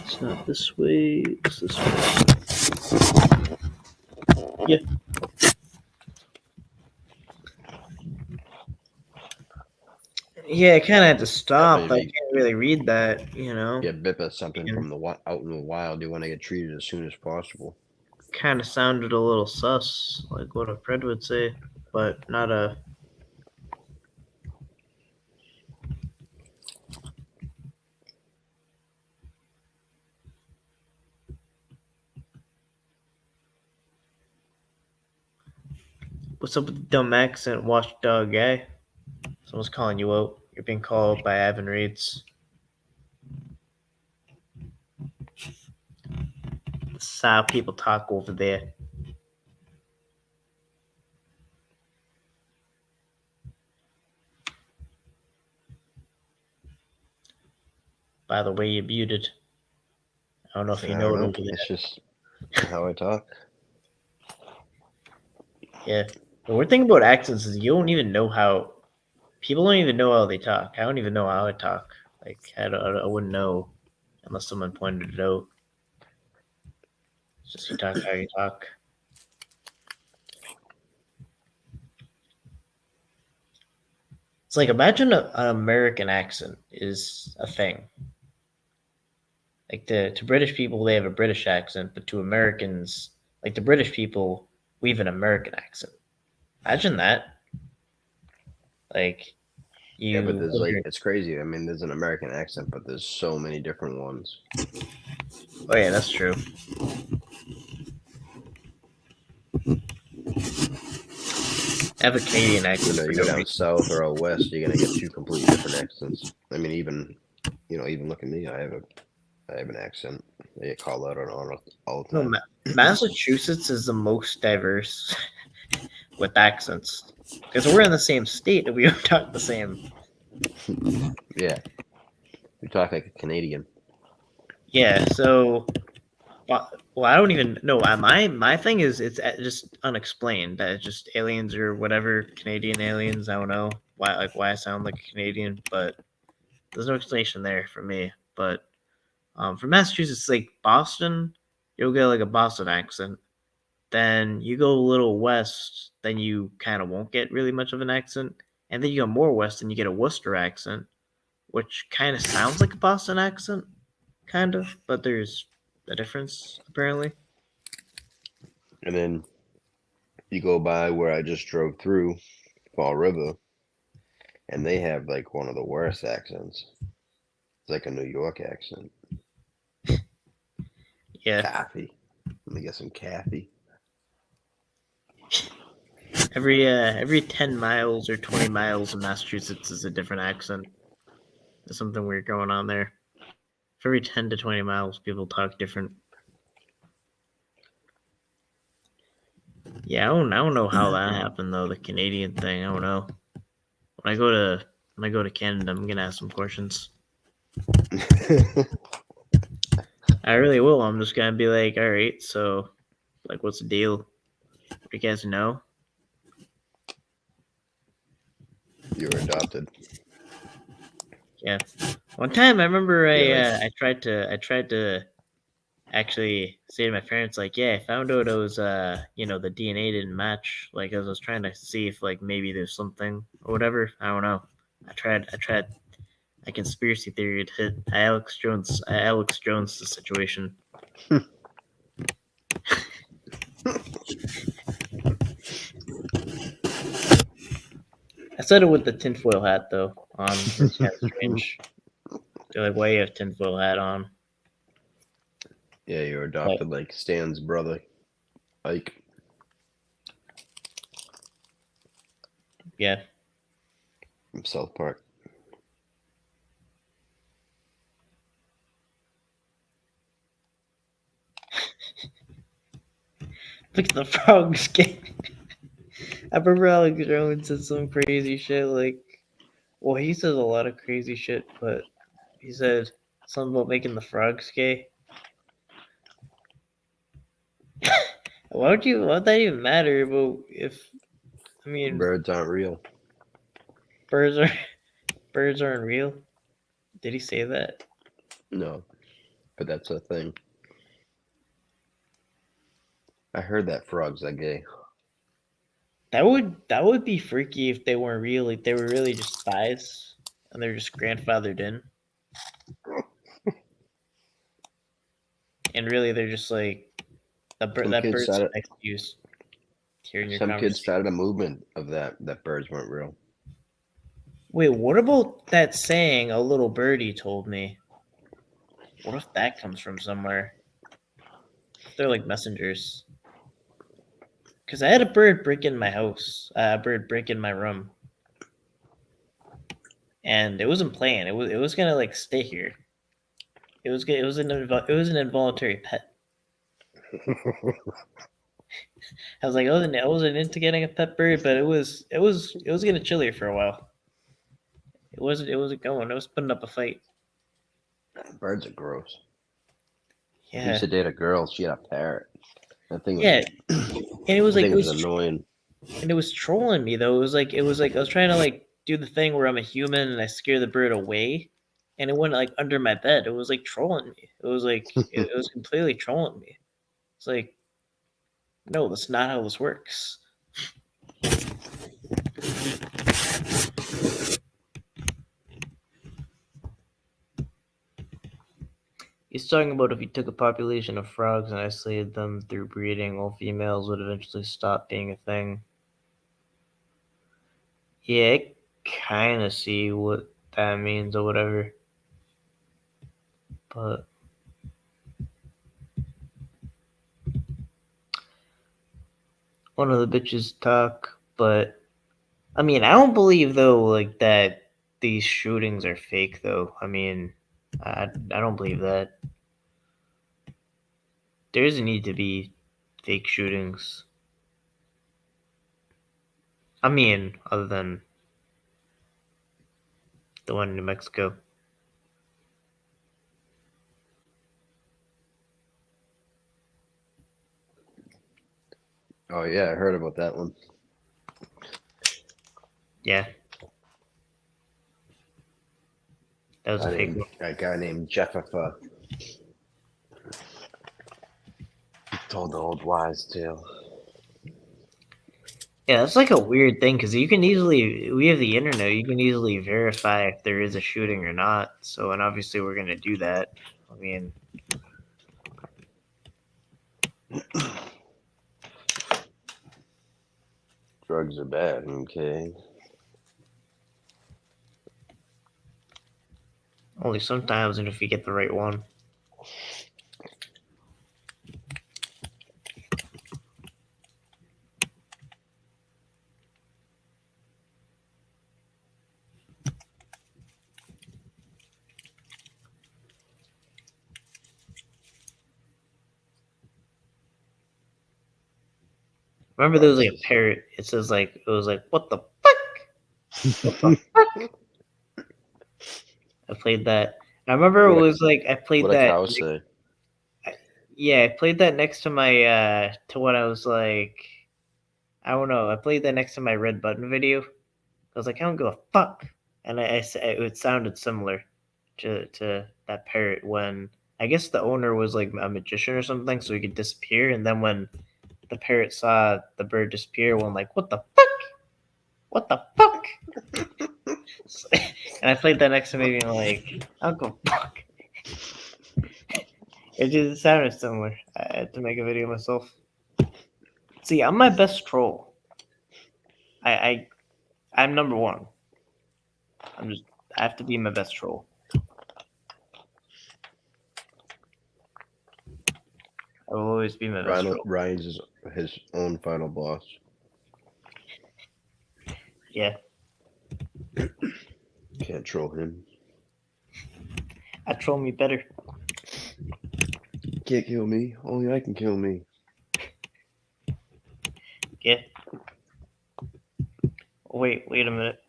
C: It's not this way. It's this way. Yeah. Yeah, I kind of had to stop. I
B: Maybe
C: can't really read that, you know.
B: get bit by something
C: And
B: from out in the wild. You want to get treated as soon as possible.
C: kind of sounded a little sus, like what a Fred would say, but not a. What's up with the dumb accent, watchdog guy? Someone's calling you out. You're being called out by Avon Reeds. This is how people talk over there. By the way, you're muted. I don't know if you
B: I
C: know
B: don't
C: it
B: know.
C: over there.
B: It's just how I talk.
C: Yeah. The weird thing about accents is you don't even know how people don't even know how they talk. I don't even know how I talk. Like I wouldn't know unless someone pointed it out. It's just you talk how you talk. It's like imagine an American accent is a thing. Like to British people, they have a British accent, but to Americans, like the British people, we have an American accent. Imagine that. Like
B: Yeah, but
C: you,
B: there's like it's crazy. I mean, there's an American accent, but there's so many different ones.
C: oh yeah, that's true. I have a Canadian accent.
B: You
C: For
B: go
C: no
B: down
C: reason.
B: south or out west, you're gonna get two completely different accents. I mean, even look at me. I have an accent. I get called out on all the
C: No,
B: time.
C: Massachusetts is the most diverse with accents because we're in the same state and we don't talk the same.
B: Yeah, you talk like a Canadian.
C: Yeah, so well, I don't even know. My thing is it's just unexplained. That it's just aliens or whatever Canadian aliens. I don't know why I sound like a Canadian, but there's no explanation there for me. But from Massachusetts, like Boston, you'll get like a Boston accent. Then you go a little west, then you kind of won't get really much of an accent. And then you go more west and you get a Worcester accent, which kind of sounds like a Boston accent, kind of, but there's a difference, apparently.
B: And then you go by where I just drove through, Fall River, and they have like one of the worst accents. It's like a New York accent.
C: Yeah.
B: Coffee. Let me get some coffee.
C: Every 10 miles or 20 miles in Massachusetts is a different accent. There's something weird going on there. For every 10 to 20 miles, people talk different. Yeah, I don't know how that happened though. The Canadian thing, I don't know. When I go to Canada, I'm gonna ask some questions. I really will. I'm just gonna be like, all right, so, like, what's the deal? You guys know?
B: You were adopted.
C: Yeah. One time, I remember
B: Yeah,
C: I tried to actually say to my parents, like, yeah, I found out it was the DNA didn't match. Like, I was trying to see if like maybe there's something or whatever. I don't know. I tried a conspiracy theory to hit Alex Jones the situation. I said it with the tinfoil hat though on, which is kind of strange. They're like, why you have tinfoil hat on?
B: Yeah, you were adopted like Stan's brother, Ike.
C: Yeah.
B: From South Park.
C: Look at the frogs game. I remember Alex Jones said some crazy shit like, well, he says a lot of crazy shit, but he said something about making the frogs gay. Why'd that even matter? But I mean,
B: Birds aren't real.
C: birds aren't real. Did he say that?
B: No, but that's a thing. I heard that frogs are gay.
C: That would be freaky if they weren't real. Like they were really just spies and they're just grandfathered in. And really, they're just like that bird's next to you hearing your
B: Some kids
C: conversation.
B: started a movement of that birds weren't real.
C: Wait, what about that saying a little birdie told me? What if that comes from somewhere? They're like messengers. Because I had a bird break in my house, a bird break in my room, and it wasn't playing. It was gonna like stay here. It was an involuntary pet. I was like, I wasn't into getting a pet bird, but it was gonna chill here for a while. It wasn't going. It was putting up a fight.
B: Birds are gross. I
C: Yeah,
B: used to date a girl. She had a parrot. That thing was,
C: yeah, and it was like
B: it was annoying.
C: And it was trolling me though. It was like I was trying to like do the thing where I'm a human and I scare the bird away, and it went like under my bed. It was like trolling me. It was like it was completely trolling me. It's like, no, that's not how this works. He's talking about if you took a population of frogs and isolated them through breeding, all females would eventually stop being a thing. Yeah, I kind of see what that means or whatever. But one of the bitches talk, but I mean, I don't believe though, like that these shootings are fake though. I mean, I don't believe that. There doesn't need to be fake shootings. I mean, other than the one in New Mexico.
B: Oh yeah, I heard about that one.
C: Yeah. That was a fake one.
B: A guy named Jefferson. He told the old wise tale.
C: Yeah, that's like a weird thing because you can easily, we have the internet, you can easily verify if there is a shooting or not. So, and obviously we're going to do that. I mean,
B: Drugs are bad, okay?
C: only sometimes, and if you get the right one. Remember there was like a parrot. It says like, it was like, what the fuck? What the fuck? I played that. I remember it
B: What a-
C: was like, I played
B: What a
C: that.
B: cow say?
C: Yeah, I played that next to my, to what I was like, I don't know. I played that next to my red button video. I was like, I don't give a fuck. And it sounded similar to that parrot when I guess the owner was like a magician or something, so he could disappear. And then when the parrot saw the bird disappear, one like, what the fuck? What the fuck? And I played that next to me, being like, I'll go fuck. It just sounded similar. I had to make a video myself. See, I'm my best troll. I'm number one. I have to be my best troll. I will always be my best troll.
B: Ryan's his own final boss.
C: Yeah,
B: Can't troll him.
C: I troll me better.
B: Can't kill me. Only I can kill me.
C: Yeah. Wait a minute.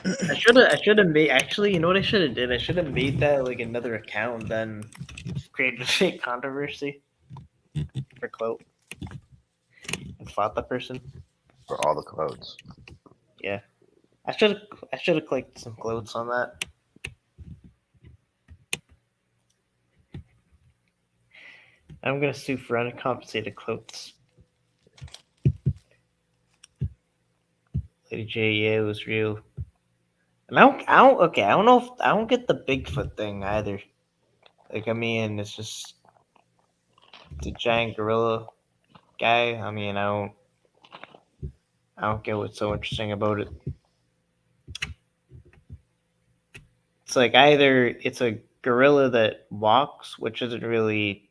C: I should have made, actually, you know what I should have did? I should have made that like another account and then created a fake controversy for clout and fought the person.
B: For all the clouds.
C: Yeah. I should have clicked some clothes on that. I'm gonna sue for uncompensated clothes. Lady J, yeah, it was real. And okay, I don't know if I don't get the Bigfoot thing either. Like, I mean, it's just the giant gorilla guy. I mean, I don't get what's so interesting about it. It's like either it's a gorilla that walks, which isn't really.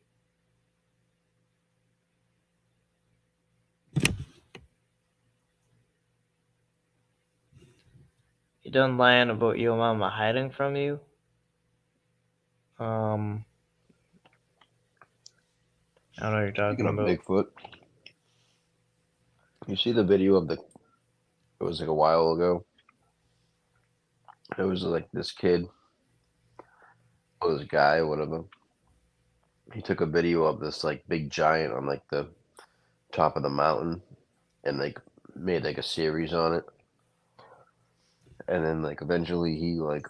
C: You done lying about your mama hiding from you. I don't know what you're talking
B: Speaking of
C: about.
B: Bigfoot, you see the video of it was like a while ago. It was like this kid, or this guy, whatever. He took a video of this like big giant on like the top of the mountain and like made like a series on it. And then like eventually he like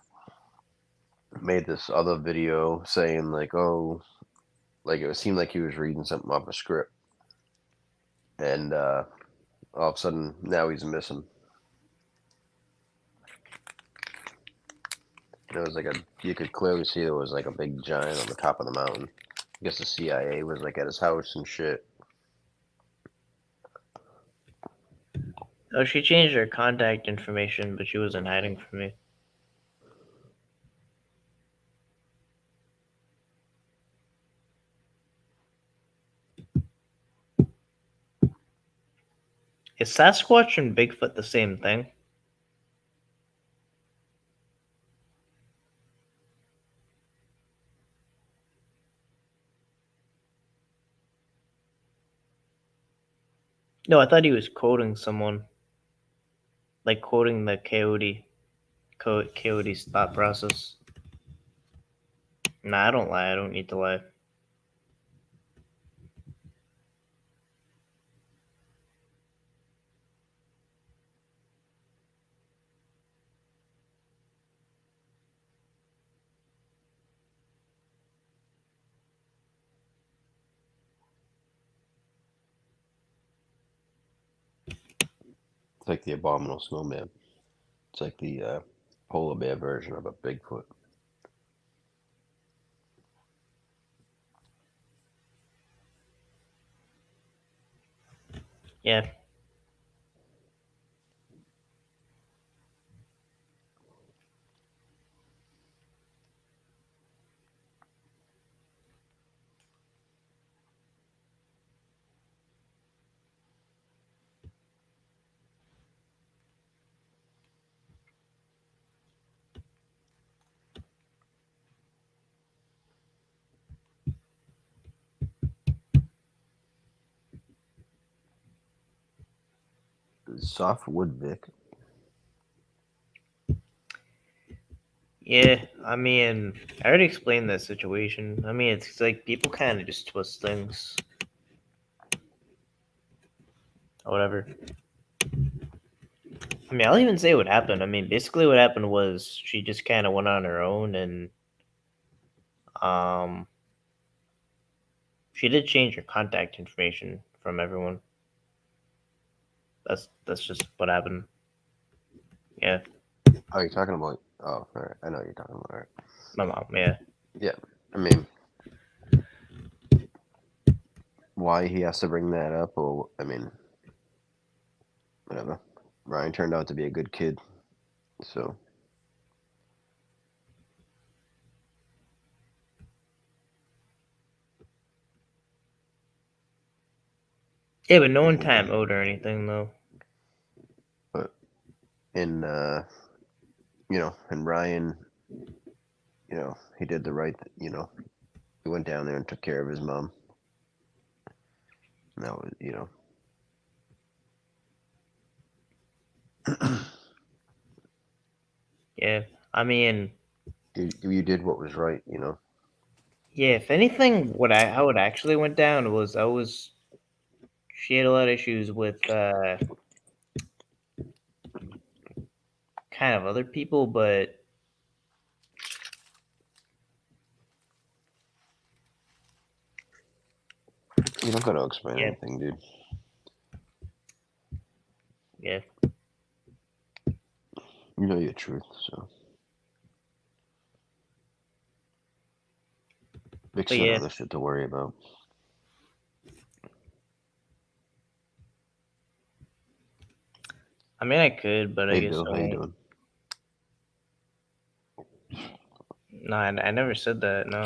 B: made this other video saying like, oh, like it seemed like he was reading something off a script. And all of a sudden now he's missing. And it was like you could clearly see there was like a big giant on the top of the mountain. I guess the CIA was like at his house and shit.
C: Oh, she changed her contact information, but she wasn't hiding from me. Is Sasquatch and Bigfoot the same thing? No, I thought he was quoting someone. Like quoting the Coyote's thought process. Nah, I don't lie. I don't need to lie.
B: It's like the abominable snowman. It's like the polar bear version of a Bigfoot.
C: Yeah.
B: Softwood Vic.
C: Yeah, I mean, I already explained that situation. I mean, it's like people kind of just twist things. Or whatever. I mean, I'll even say what happened. I mean, basically what happened was she just kind of went on her own and um she did change her contact information from everyone. That's just what happened. Yeah,
B: Oh, you're talking about? Oh, all right. I know what you're talking about. All right.
C: my mom. Yeah.
B: Yeah. I mean, why he has to bring that up, or I mean, whatever. Ryan turned out to be a good kid, so
C: Yeah, but no one time owed or anything though.
B: but in and Ryan, he did the right, he went down there and took care of his mom. And that was.
C: Yeah, I mean,
B: You did what was right,
C: yeah. If anything, how it actually went down was she had a lot of issues with kind of other people, but
B: You don't gotta explain
C: yeah,
B: anything, dude.
C: yeah.
B: You know your truth, so Vic's
C: But
B: got
C: yeah,
B: other shit to worry about.
C: I mean, I could, but I
B: Hey,
C: guess
B: Bill,
C: I
B: how you
C: won't.
B: doing?
C: No, I never said that. No.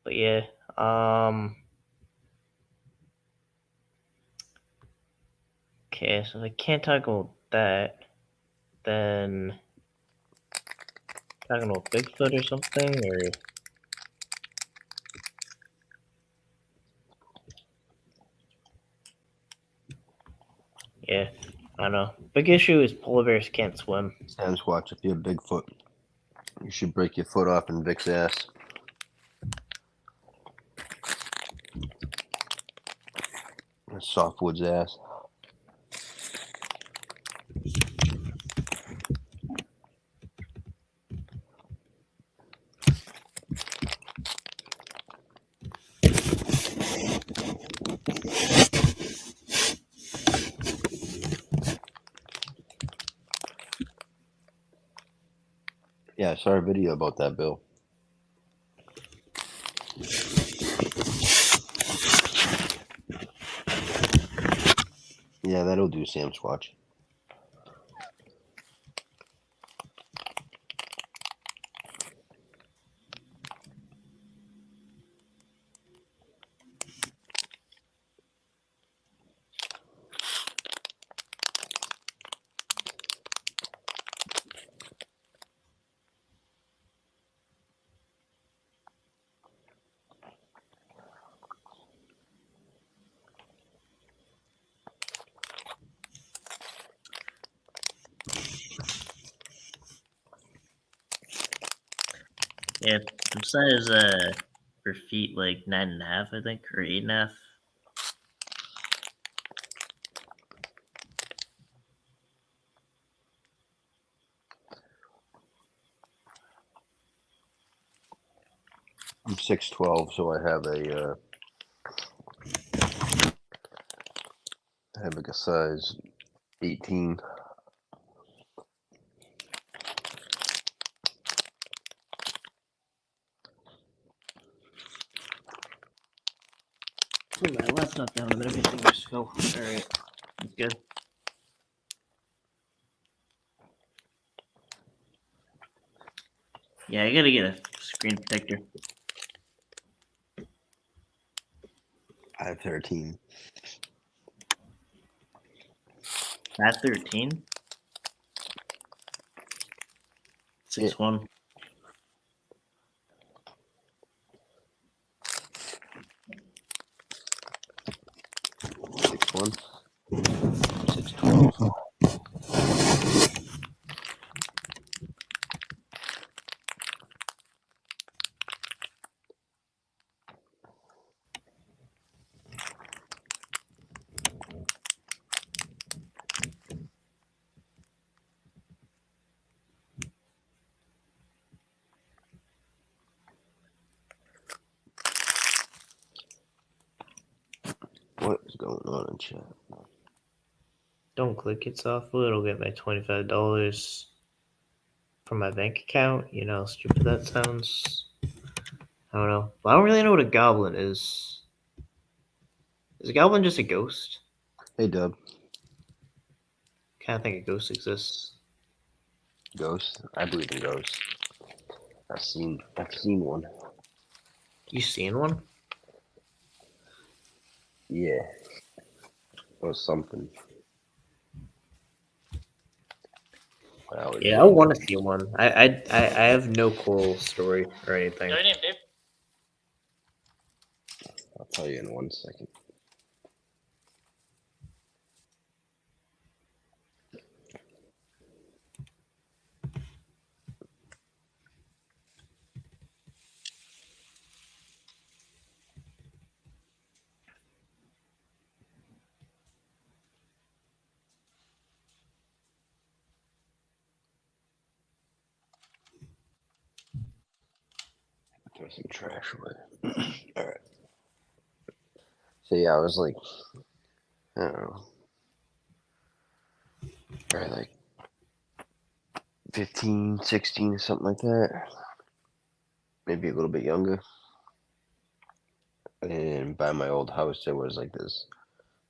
C: But yeah, okay, so if I can't talk about that, then talking about Bigfoot or something, or yeah, I don't know. Big issue is polar bears can't swim.
B: Sasquatch, if you're Bigfoot, you should break your foot off in Vic's ass. Softwood's ass. Yeah, I saw a video about that, Bill. Yeah, that'll do, Sam Squatch.
C: Yeah, I'm size for feet like 9.5, I think, or 8.5.
B: I'm 6'12", so I have like a size 18.
C: Put my laptop down and everything just fell. Alright, that's good. Yeah, I gotta get a screen protector.
B: I have 13.
C: At 13? 6'1".
B: 6'1". 6'12". What is going on in chat?
A: Don't click it, Softwood. It'll get my $25 from my bank account. You know how stupid that sounds. I don't know. But I don't really know what a goblin is. Is a goblin just a ghost?
B: Hey, Dub.
A: Kind of think a ghost exists.
B: Ghost? I believe in ghosts. I've seen one.
A: You seen one?
B: Yeah. Or something.
A: Yeah, I want to see one. I have no cool story or anything.
C: Your name, Dave?
B: I'll tell you in 1 second. Throw some trash away. Alright. So yeah, I was like, I don't know. Probably like 15, 16, something like that. Maybe a little bit younger. And by my old house, there was like this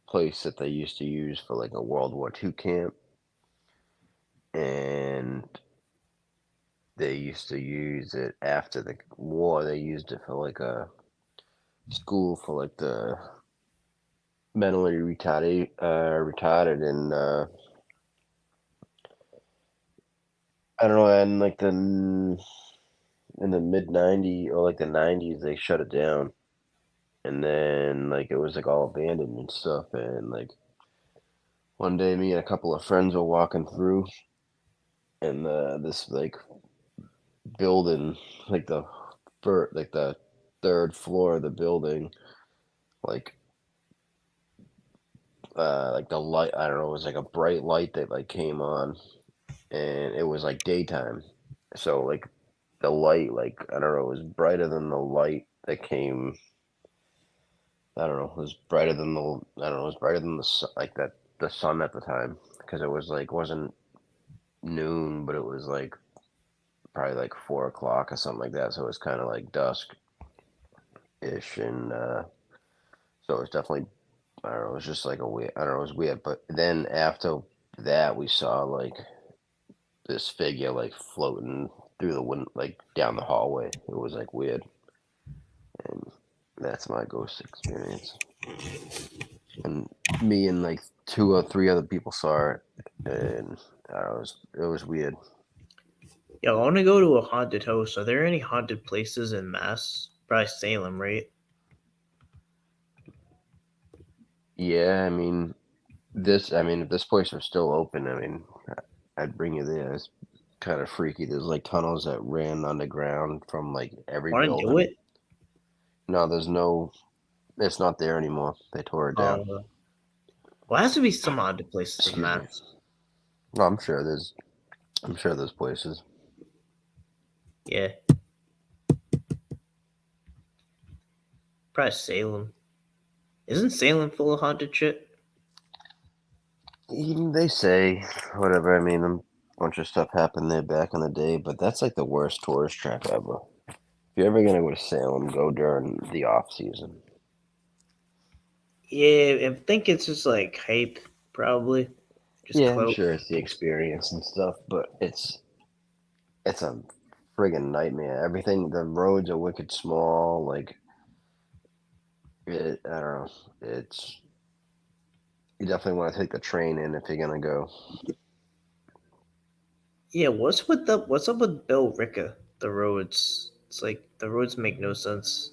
B: place that they used to use for like a World War II camp. And they used to use it after the war. They used it for like a school for like the mentally retarded, and I don't know, and like in the mid '90s or like the '90s, they shut it down, and then like it was like all abandoned and stuff, and like one day, me and a couple of friends were walking through, and this like building, like the third floor of the building, like like the light, I don't know, it was like a bright light that like came on, and it was like daytime, so like the light, like I don't know, it was brighter than the light that came. I don't know, it was brighter than it was brighter than like that the sun at the time, because it was like, wasn't noon, but it was like probably like 4 o'clock or something like that, so it was kind of like dusk ish, and so it was definitely, I don't know, it was just like a weird, I don't know, it was weird. But then after that, we saw like this figure like floating through the wind, like down the hallway. It was like weird, and that's my ghost experience. And me and like 2 or 3 other people saw it, and I don't know, it was weird.
A: Yo, I want to go to a haunted house. Are there any haunted places in Mass? Probably Salem, right?
B: Yeah, I mean, if this place was still open, I mean, I'd bring you there. kind of freaky. There's like tunnels that ran underground from like every
C: Want to do
B: building.
C: it?
B: No, there's no. It's not there anymore. They tore it down.
C: Well, it has to be some odd places in
B: Excuse me.
C: Mass.
B: No, I'm sure there's. I'm sure there's places.
C: Yeah. Probably Salem. Isn't Salem full of haunted shit?
B: Even they say whatever. I mean, a bunch of stuff happened there back in the day, but that's like the worst tourist trap ever. If you're ever gonna go to Salem, go during the off season.
C: Yeah, I think it's just like hype, probably. Just
B: Yeah, I'm
C: clout.
B: sure it's the experience and stuff, but it's a friggin' nightmare. Everything, the roads are wicked small. Like, I don't know. It's you definitely want to take the train in if you're gonna go.
C: Yeah, what's up with Bill Ricca? The roads. It's like the roads make no sense.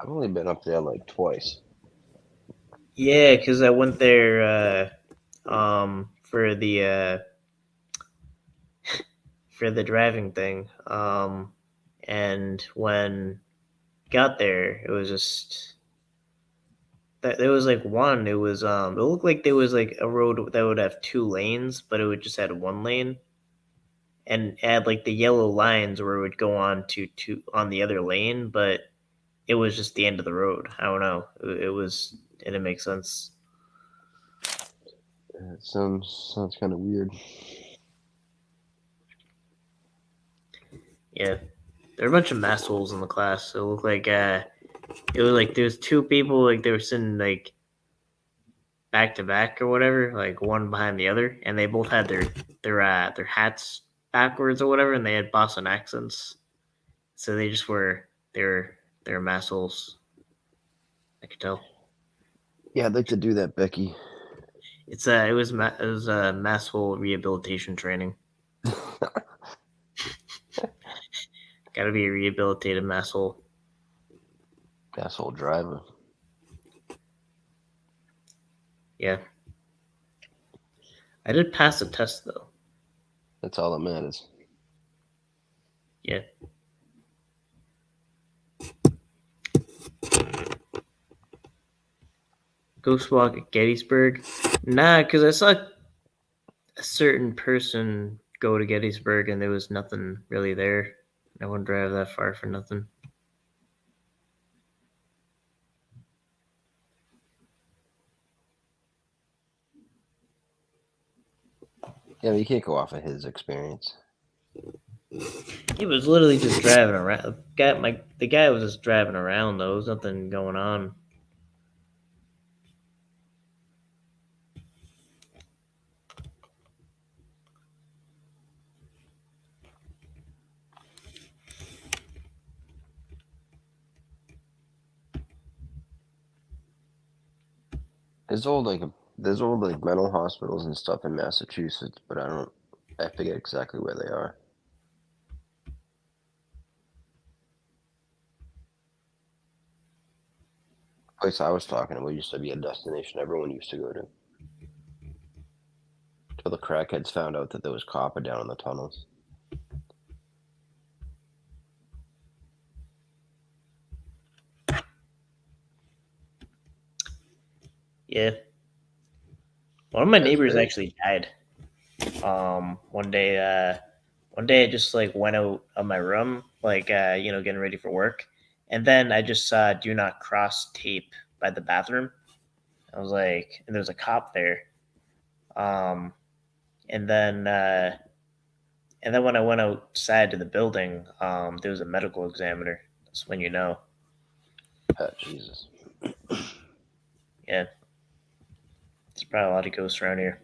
B: I've only been up there like twice.
C: Yeah, because I went there for the driving thing. And when got there, it was just that there was like one. It was it looked like there was like a road that would have two lanes, but it would just had one lane, and had like the yellow lines where it would go on to on the other lane, but it was just the end of the road. I don't know. It didn't make sense.
B: It sounds kind of weird.
C: Yeah, there were a bunch of massholes in the class. It looked like it was like there was two people like they were sitting like back to back or whatever, like one behind the other, and they both had their hats backwards or whatever, and they had Boston accents. So they just were they were massholes. I could tell.
B: Yeah, I'd like to do that, Becky.
C: It was masshole rehabilitation training. Got to be a rehabilitated masshole.
B: Asshole driver.
C: Yeah. I did pass the test though.
B: That's all that matters.
C: Yeah. Ghost walk at Gettysburg? Nah, because I saw a certain person go to Gettysburg and there was nothing really there. I wouldn't drive that far for nothing.
B: Yeah, but you can't go off of his experience.
C: He was literally just driving around. The guy was just driving around though. There was nothing going on.
B: There's old like mental hospitals and stuff in Massachusetts, but I forget exactly where they are. The place I was talking about used to be a destination everyone used to go to. Till the crackheads found out that there was copper down in the tunnels.
C: Yeah. One of my
B: That's
C: neighbors
B: great.
C: actually died. One day I just like went out of my room, like getting ready for work, and then I just saw "Do Not Cross" tape by the bathroom. I was like, and there was a cop there. Um, and then when I went outside to the building, there was a medical examiner. That's when you know.
B: Oh, Jesus.
C: Yeah, there's probably a lot of ghosts around here.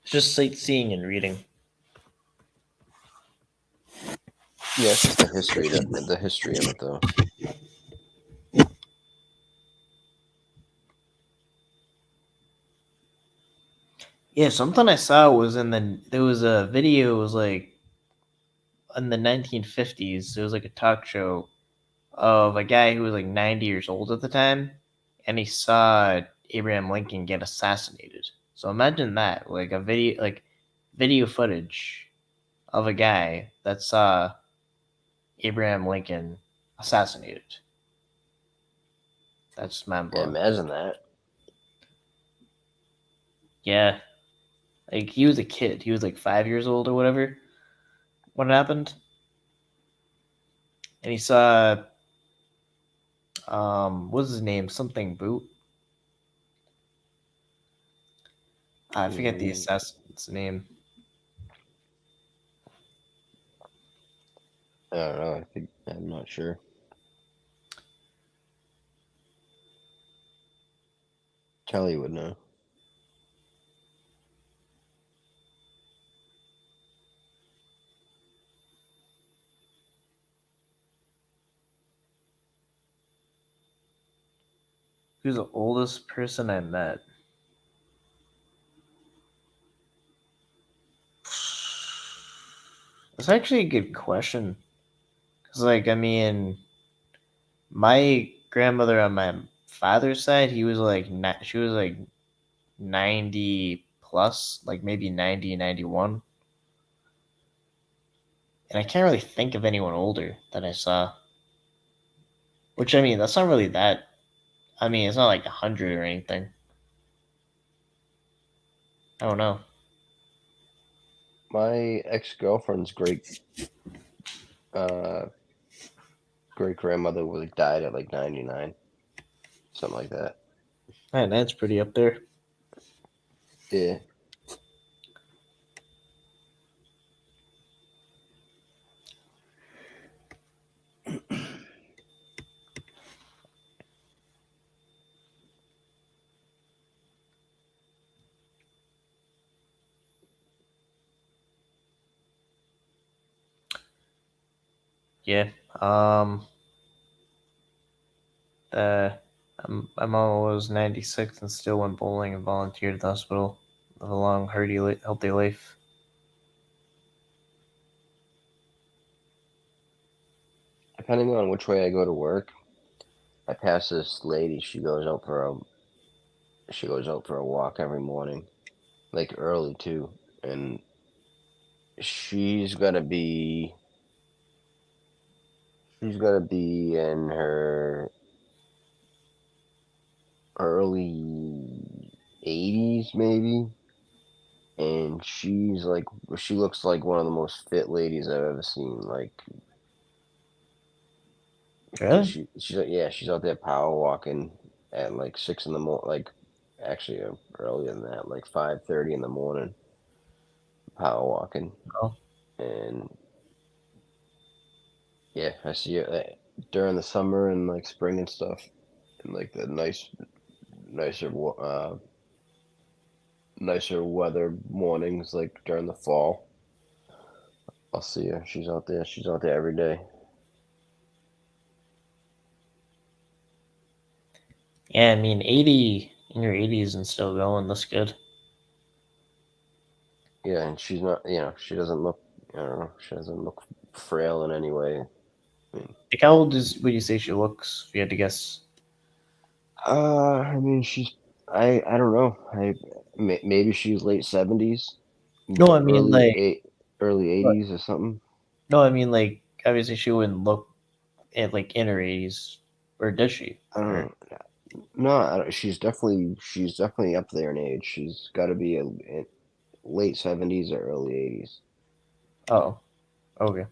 C: It's just sightseeing and reading.
B: Yeah, it's just the history of it though.
C: Yeah, something I saw was there was a video. It was like in the 1950s. It was like a talk show of a guy who was like 90 years old at the time, and he saw Abraham Lincoln get assassinated. So imagine that, like video footage of a guy that saw Abraham Lincoln assassinated. That's mind
B: Yeah,
C: blowing.
B: imagine that.
C: Yeah, like he was a kid. He was like 5 years old or whatever when it happened, and he saw what's his name? Something Boot. I forget the
B: Mm,
C: assassin's name.
B: I don't know. I think I'm not sure. Kelly would know.
C: Who's the oldest person I met? That's actually a good question. Cause like I mean, my grandmother on my father's side, she was like 90 plus, like maybe 90, 91. And I can't really think of anyone older that I saw. Which I mean, that's not really that. I mean, it's not like 100 or anything. I don't know.
B: My ex-girlfriend's uh great grandmother was died at like 99, something like that.
C: Man, that's pretty up there.
B: Yeah.
C: Yeah. Um. The my mom was 96 and still went bowling and volunteered at the hospital. Live a long, healthy life.
B: Depending on which way I go to work, I pass this lady. She goes out for a walk every morning, like early too, and she's gonna be she's gonna be in her early 80s maybe, and she looks like one of the most fit ladies I've ever seen. Like, and
C: Really?
B: she's out there power walking at like 6 in the morning, like actually earlier than that, like 5:30 in the morning, power walking.
C: Oh,
B: And yeah, I see it during the summer and like spring and stuff, and like the nicer, nicer weather mornings, like during the fall. I'll see her. She's out there. She's out there every day.
C: yeah. I mean, 80 in your 80s and still going. That's good.
B: Yeah, and she's not. She doesn't look. I don't know. She doesn't look frail in any way. I mean,
C: Like, how old would you say she looks? If you had to guess.
B: I mean, she's. I don't know. Maybe she's late 70s,
C: No, I mean
B: early 80s or something.
C: no, I mean like obviously she wouldn't look at like in her 80s, or does she?
B: I don't
C: Or
B: know. No, she's definitely up there in age. She's got to be in late 70s or early 80s.
C: oh, okay.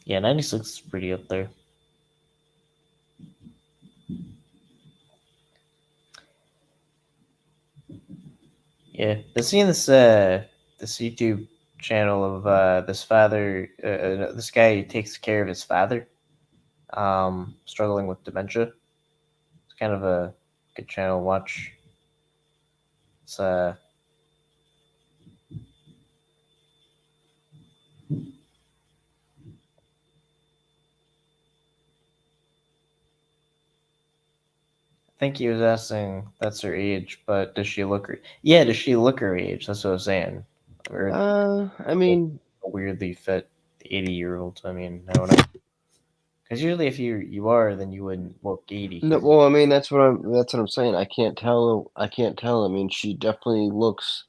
C: Yeah, 96 is pretty up there. Yeah, I've seen this YouTube channel of this guy who takes care of his father, struggling with dementia. It's kind of a good channel to watch. It's think he was asking that's her age, but does she look her? Yeah, does she look her age? That's what I was saying. Or
B: I mean,
C: weirdly fit 80-year-olds. I mean, I don't know. Because usually, if you are, then you wouldn't look 80.
B: no. Well, I mean, that's what I'm saying. I can't tell. I can't tell. I mean, she definitely looks.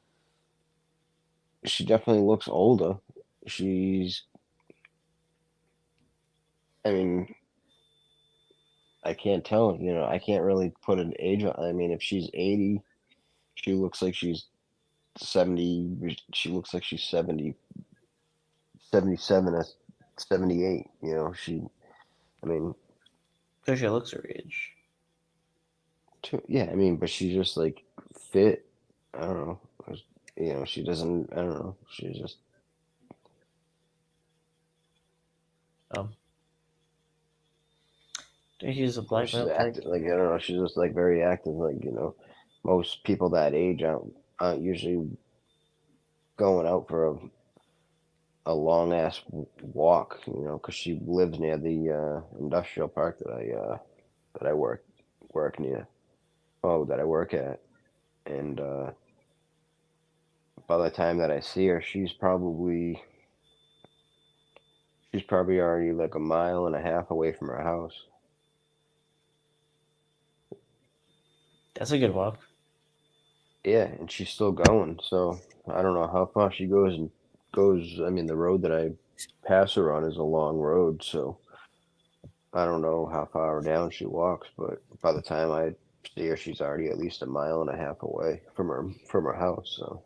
B: She definitely looks older. She's. I mean, I can't tell. You know, I can't really put an age on. I mean, if she's 80, she looks like she's 70. She looks like she's 70, 77 or 78. You know, she. I mean,
C: Because she looks her age.
B: yeah. I mean, but she's just like fit. I don't know. You know, she doesn't. I don't know. She's just.
C: Um, she's a
B: You know,
C: black
B: she's
C: male type.
B: active. Like I don't know. She's just like very active. Like you know, most people that age aren't usually going out for a long ass walk. You know, because she lives near the industrial park that I work near. Oh, that I work at, and by the time that I see her, she's probably already like a mile and a half away from her house.
C: That's a good walk.
B: Yeah, and she's still going. So I don't know how far she goes. I mean, the road that I pass her on is a long road, so I don't know how far down she walks. But by the time I see her, she's already at least a mile and a half away from her house. So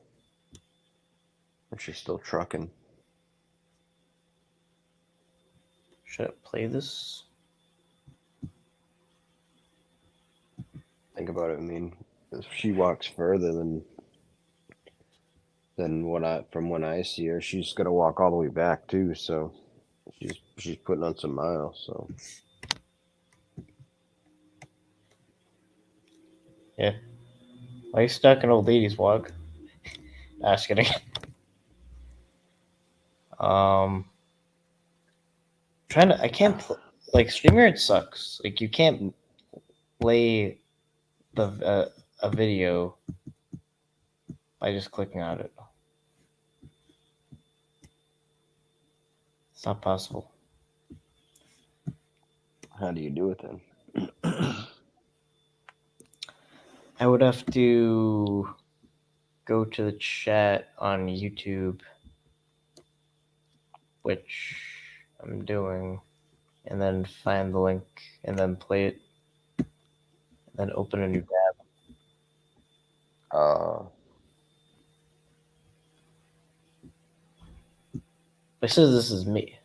B: and she's still trucking.
C: Should I play this?
B: Think about it. I mean, if she walks further than when I see her, she's gonna walk all the way back too. So she's putting on some miles. So.
C: Yeah. Why are you stuck in old ladies walk? Just kidding. Trying to. I can't. Like StreamYard sucks. Like you can't play a video by just clicking on it. It's not possible.
B: How do you do it then?
C: I would have to go to the chat on YouTube, which I'm doing, and then find the link and then play it, and then open a new tab. It says this is me.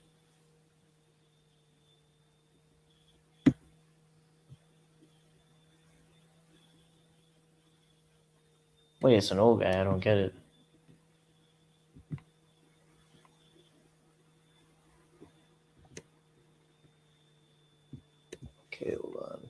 C: Wait, it's an old guy. I don't get it. Okay, hold on.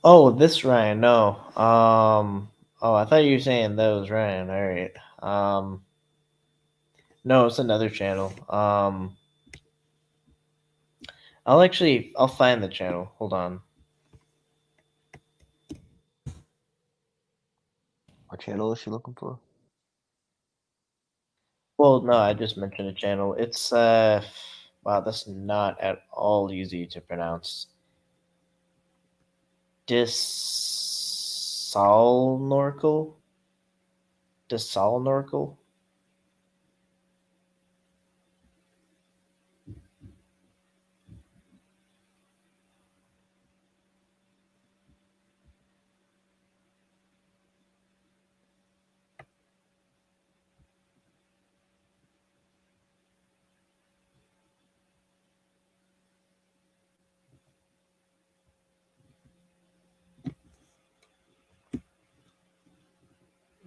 C: Oh, this Ryan. No. Oh, I thought you were saying those Ryan. All right. No, it's another channel. I'll find the channel. Hold on.
B: What channel is she looking for?
C: Well, no, I just mentioned a channel. It's wow, that's not at all easy to pronounce. Disalnorcal? Disalnorcal?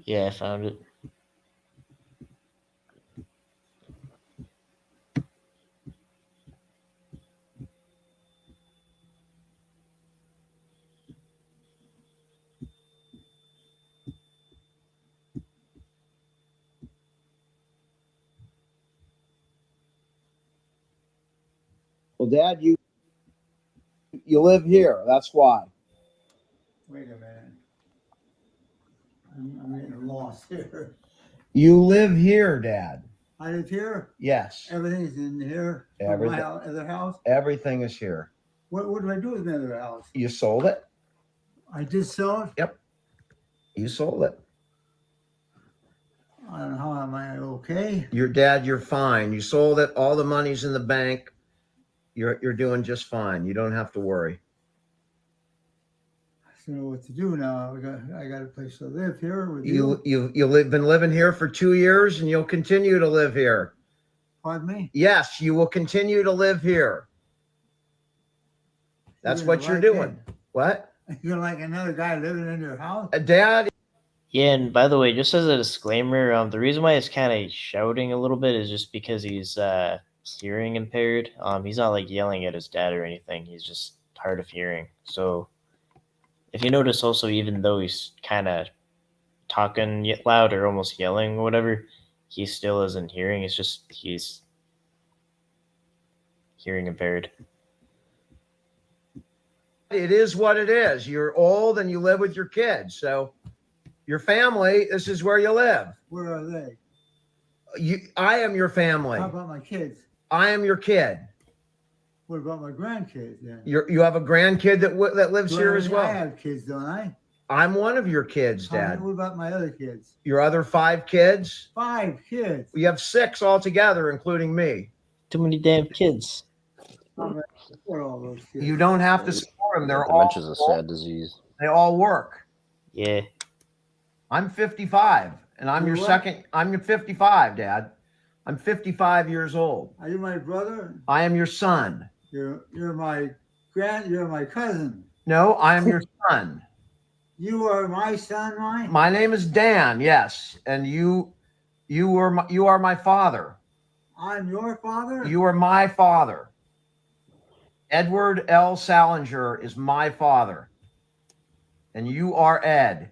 C: Yeah, I found it.
B: Well, Dad, you live here. That's why.
E: Wait a minute. I'm getting lost here.
B: You live here, Dad.
E: I live here.
B: Yes.
E: Everything's in here.
B: Everything.
E: My other house.
B: Everything is here.
E: What do I do with my other house?
B: You sold it?
E: I did sell it.
B: Yep. You sold it.
E: I don't know how am I okay.
B: Your dad, you're fine. You sold it. All the money's in the bank. You're doing just fine. You don't have to worry.
E: I don't know what to do now. I got a place to live here with you.
B: You've been living here for 2 years, and you'll continue to live here.
E: Pardon me?
B: Yes, you will continue to live here. That's what you're doing. What?
E: You're like another guy living in your house?
B: Dad?
C: Yeah, and by the way, just as a disclaimer, the reason why he's kind of shouting a little bit is just because he's hearing impaired. He's not like yelling at his dad or anything. He's just hard of hearing. So if you notice also, even though he's kind of talking loud or almost yelling or whatever, he still isn't hearing. It's just he's hearing impaired.
B: It is what it is. You're old and you live with your kids. So your family, this is where you live.
E: Where are they?
B: I am your family.
E: How about my kids?
B: I am your kid.
E: What about my grandkids then?
B: You have a grandkid that lives here as well.
E: I have kids, don't I?
B: I'm one of your kids, Dad.
E: What about my other kids?
B: Your other 5 kids?
E: 5 kids.
B: We have 6 altogether, including me.
C: Too many damn kids.
E: Support all those kids.
B: You don't have to support them. They're
F: Dementia is
B: all
F: a sad disease.
B: They all work.
C: Yeah.
B: I'm 55, and I'm your second. I'm your 55, Dad. I'm 55 years old.
E: Are you my brother?
B: I am your son.
E: You're my cousin.
B: No, I am your son.
E: You are my son, Mike?
B: My name is Dan. Yes, and you are my father.
E: I'm your father?
B: You are my father. Edward L. Salinger is my father, and you are Ed.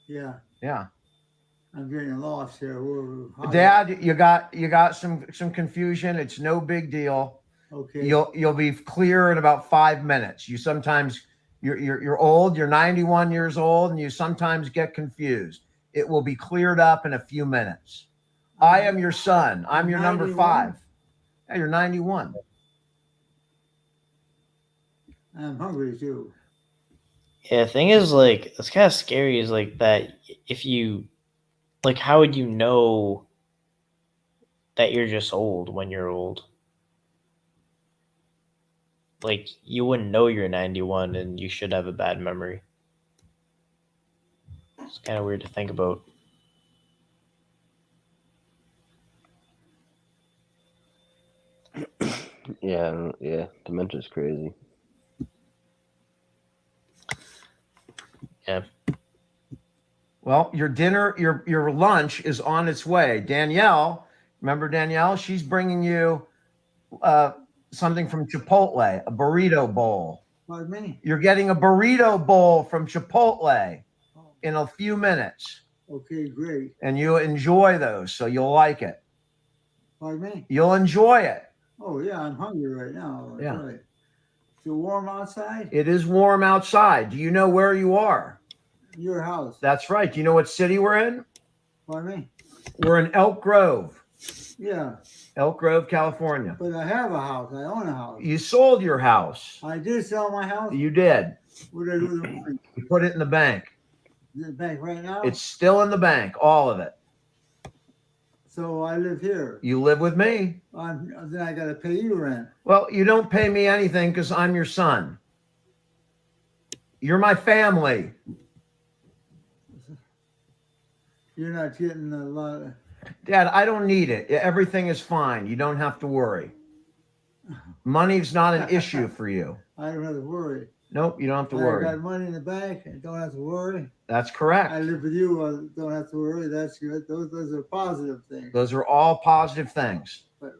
E: Yeah.
B: Yeah.
E: I'm getting lost here.
B: Dad, you got some confusion. It's no big deal.
E: Okay.
B: You'll be clear in about 5 minutes. You're old. You're 91 years old, and you sometimes get confused. It will be cleared up in a few minutes. I am your son. I'm your number 5. Yeah, you're 91.
E: I'm hungry too.
C: Yeah, the thing is, like, it's kind of scary is like that if you, like, how would you know that you're just old when you're old? Like, you wouldn't know you're 91 and you should have a bad memory. It's kind of weird to think about.
F: Yeah, dementia's crazy.
C: Yeah.
B: Well, your dinner, your lunch is on its way. Danielle, remember Danielle? She's bringing you something from Chipotle, a burrito bowl.
E: Pardon me?
B: You're getting a burrito bowl from Chipotle in a few minutes.
E: Okay, great.
B: And you enjoy those, so you'll like it.
E: Pardon me?
B: You'll enjoy it.
E: Oh, yeah, I'm hungry right now.
B: Yeah.
E: Right. Is it warm outside?
B: It is warm outside. Do you know where you are?
E: Your house.
B: That's right. Do you know what city we're in?
E: Pardon me?
B: We're in Elk Grove.
E: Yeah.
B: Elk Grove, California.
E: But I have a house. I own a house.
B: You sold your house.
E: I did sell my house.
B: You did.
E: What did I do with the money?
B: You put it in the bank.
E: Is it in the bank right now?
B: It's still in the bank, all of it.
E: So I live here.
B: You live with me.
E: Then I got to pay you rent.
B: Well, you don't pay me anything because I'm your son. You're my family.
E: You're not getting a lot of...
B: Dad, I don't need it. Everything is fine. You don't have to worry. Money's not an issue for you.
E: I don't have to worry.
B: Nope, you don't have to
E: I
B: worry.
E: got money in the bank. I don't have to worry.
B: That's correct.
E: I live with you. I don't have to worry. That's good. Those are positive things.
B: Those are all positive things.
E: But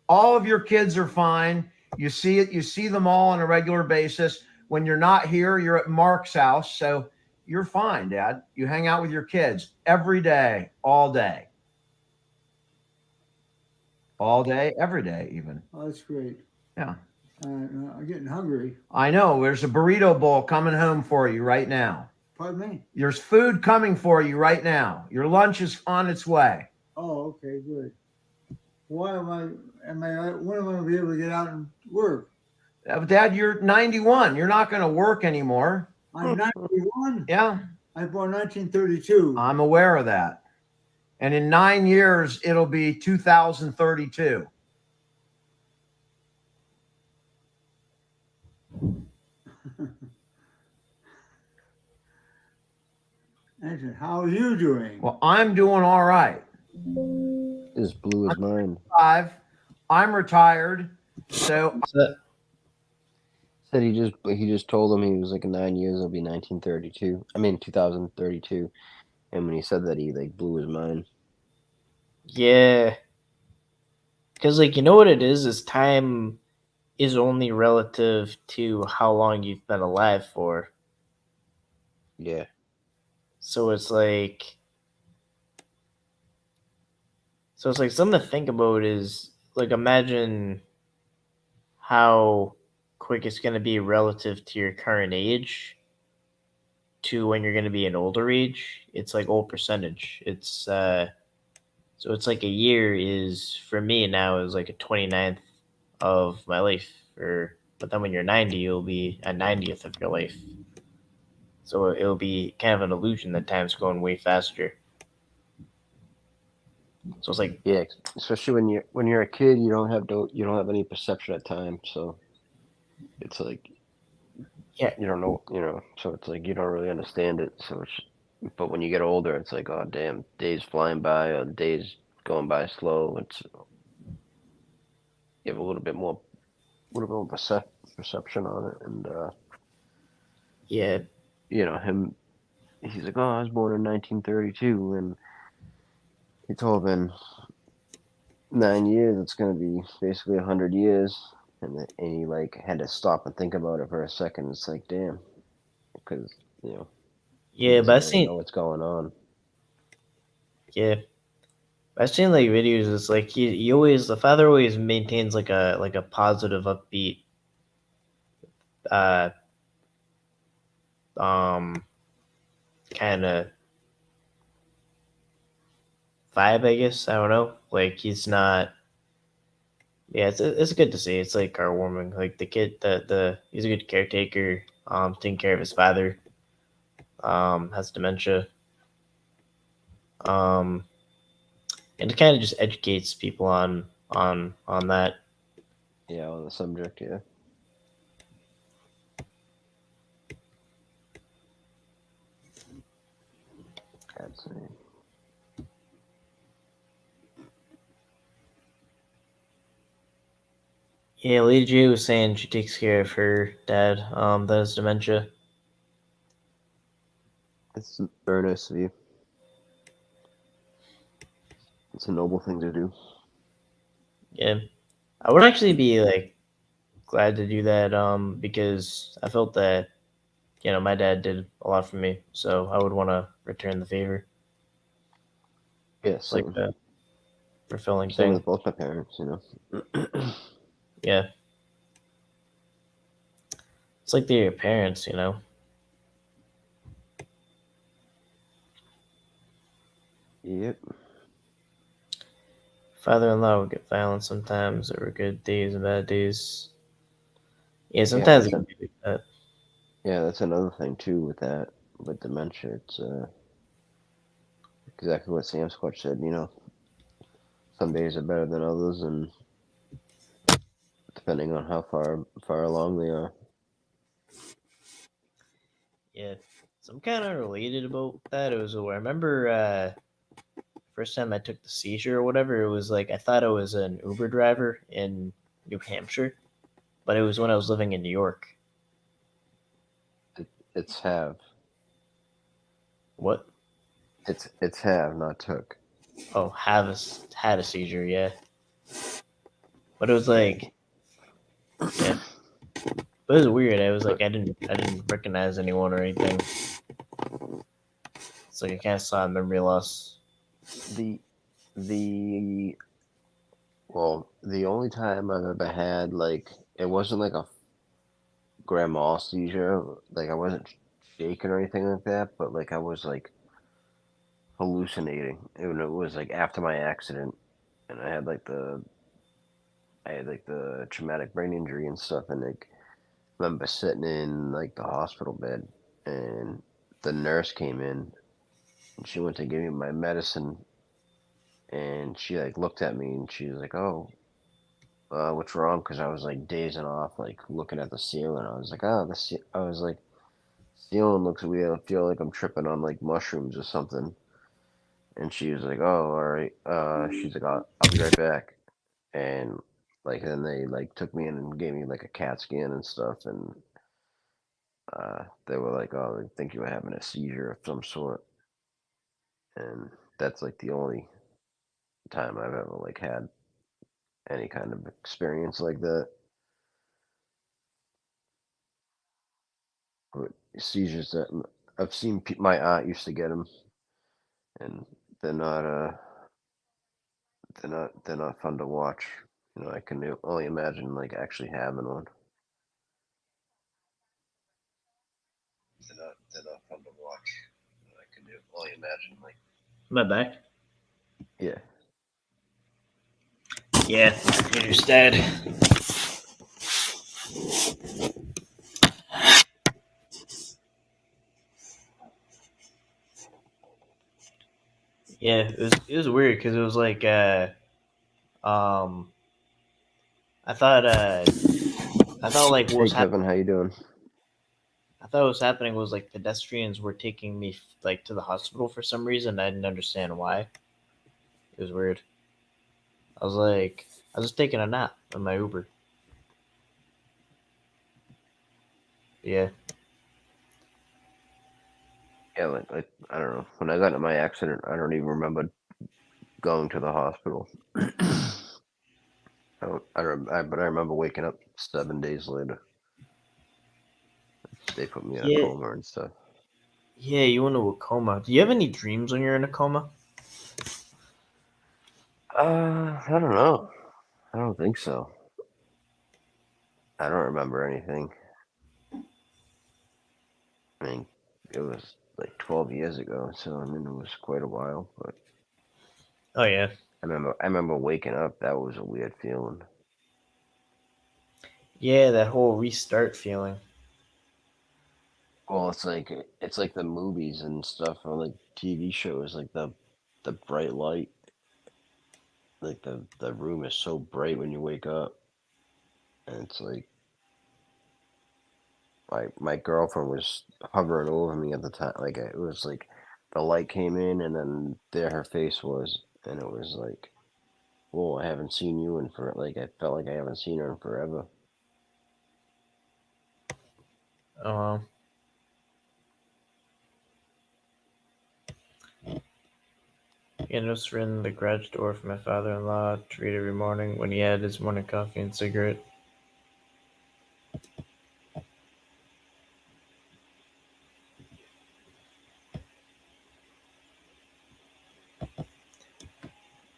B: All of your kids are fine. You see it. You see them all on a regular basis. When you're not here, you're at Mark's house. So you're fine, Dad. You hang out with your kids every day, all day.
G: all day, every day, even.
E: Oh, that's great.
G: Yeah.
E: I'm getting hungry.
G: I know. There's a burrito bowl coming home for you right now.
E: Pardon me?
G: There's food coming for you right now. Your lunch is on its way.
E: Oh, okay, good. When am I going to be able to get out and work?
G: Dad, you're 91. You're not going to work anymore.
E: I'm 91.
G: Yeah.
E: I was born 1932.
G: I'm aware of that. And in 9 years, it'll be 2032.
E: I said, how are you doing?
G: Well, I'm doing all right.
F: Just blew his mind.
G: I'm retired. So
F: Said he just told him he was like in 9 years it'll be 1932. I mean 2032. And when he said that, he like blew his mind.
C: Yeah. Because, like, you know what it is time is only relative to how long you've been alive for.
F: Yeah.
C: So it's like something to think about is, like, imagine how quick it's going to be relative to your current age to when you're going to be an older age. It's like old percentage. It's so it's like a year is, for me now, is like a 29th of my life. But then when you're 90, you'll be a 90th of your life. So it'll be kind of an illusion that time's going way faster. So it's like,
F: Yeah, especially when you're a kid, you don't have any perception of time, so it's like,
C: yeah,
F: you don't know, so it's like you don't really understand it. But when you get older, it's like, oh damn, days flying by or days going by slow. You have a little bit more perception on it, and
C: yeah,
F: him. He's like, oh, I was born in 1932, and he told him in 9 years it's gonna be basically 100 years, and he like had to stop and think about it for a second. It's like, damn, because he
C: yeah, but
F: doesn't really know what's going on.
C: Yeah, I've seen like videos. It's like the father always maintains like a positive, upbeat, uh, kind of vibe. I guess, I don't know. Like, he's not. Yeah, it's good to see. It's like heartwarming. Like, the kid, he's a good caretaker. Taking care of his father. Has dementia. And it kind of just educates people on that.
F: Yeah, on the subject, yeah. That's it.
C: Yeah, Lady J was saying she takes care of her dad. That has dementia.
F: It's very nice of you. It's a noble thing to do.
C: Yeah, I would actually be like glad to do that. Because I felt that my dad did a lot for me, so I would want to return the favor.
F: Yeah,
C: It's like a fulfilling
F: same
C: thing.
F: with both my parents,
C: Yeah, it's like they're your parents,
F: Yep.
C: Father-in-law would get violent sometimes. There were good days and bad days. Yeah, sometimes it can be like that.
F: Yeah, that's another thing too with dementia. It's exactly what Sam Squatch said. Some days are better than others, and depending on how far along they are.
C: Yeah, so I'm kind of related about that. I remember first time I took the seizure or whatever. It was like I thought I was an Uber driver in New Hampshire, but it was when I was living in New York.
F: It's have.
C: What?
F: It's have, not took.
C: Oh, had a seizure, yeah. But it was like, yeah. But it was weird. I was like, I didn't recognize anyone or anything. It's like I kind of saw memory loss.
F: The Well, the only time I've ever had, like, it wasn't like a grand mal seizure. Like, I wasn't shaking or anything like that, but like I was like hallucinating. And it was like after my accident, and I had like the traumatic brain injury and stuff, and like I remember sitting in like the hospital bed, and the nurse came in, and she went to give me my medicine, and she like looked at me, and she was like, "Oh, what's wrong?" Because I was like dazing off, like looking at the ceiling. I was like, "Oh, I was like, ceiling looks weird. I feel like I'm tripping on like mushrooms or something." And she was like, "Oh, all right." She's like, "I'll be right back." And like then they like took me in and gave me like a CAT scan and stuff, and they were like, "Oh, they think you were having a seizure of some sort." And that's like the only time I've ever like had any kind of experience like that. But seizures that I've seen, my aunt used to get them, and they're not they're not fun to watch. You know, I can only imagine like actually having one. They're not fun to watch. You know, I can only imagine like.
C: Am I back?
F: Yeah.
C: Yeah, you just dead. Yeah, it was weird because it was like um I thought like what
F: Hey
C: was
F: Kevin, how you doing?
C: I thought what was happening was like pedestrians were taking me like to the hospital for some reason. I didn't understand why. It was weird. I was just taking a nap in my Uber. Yeah.
F: Yeah, like I don't know. When I got in my accident, I don't even remember going to the hospital. But I remember waking up 7 days later. They put me in a
C: Yeah.
F: coma and stuff.
C: Yeah, you went into a coma. Do you have any dreams when you're in a coma?
F: I don't know. I don't think so. I don't remember anything. I mean, it was like 12 years ago, so I mean, it was quite a while. But
C: Oh yeah.
F: I remember waking up. That was a weird feeling.
C: Yeah, that whole restart feeling.
F: Well, it's like the movies and stuff, or like TV shows, like the bright light. Like the room is so bright when you wake up, and it's like my girlfriend was hovering over me at the time. Like it was like the light came in, and then there her face was, and it was like, whoa, I haven't seen you in for like I felt like I haven't seen her in forever.
C: Um, yeah, notes were in the garage door for my father-in-law to read every morning when he had his morning coffee and cigarette.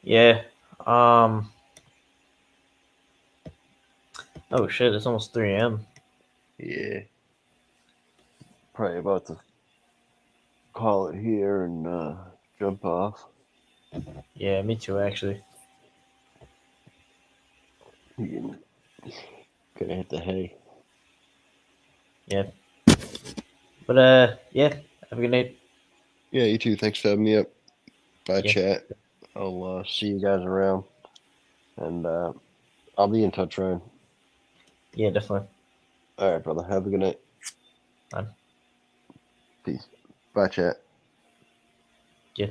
C: Yeah. Um. Oh shit! It's almost 3 a.m.
F: Yeah, probably about to call it here and jump off.
C: Yeah, me too. Actually.
F: You gonna hit the hay.
C: Yeah. But yeah. Have a good night.
F: Yeah, you too. Thanks for having me up. Bye,
C: Yeah.
F: chat. I'll see you guys around, and I'll be in touch, Ryan.
C: Yeah, definitely.
F: All right, brother. Have a good night.
C: Fine.
F: Peace. Bye, chat.
C: Yeah.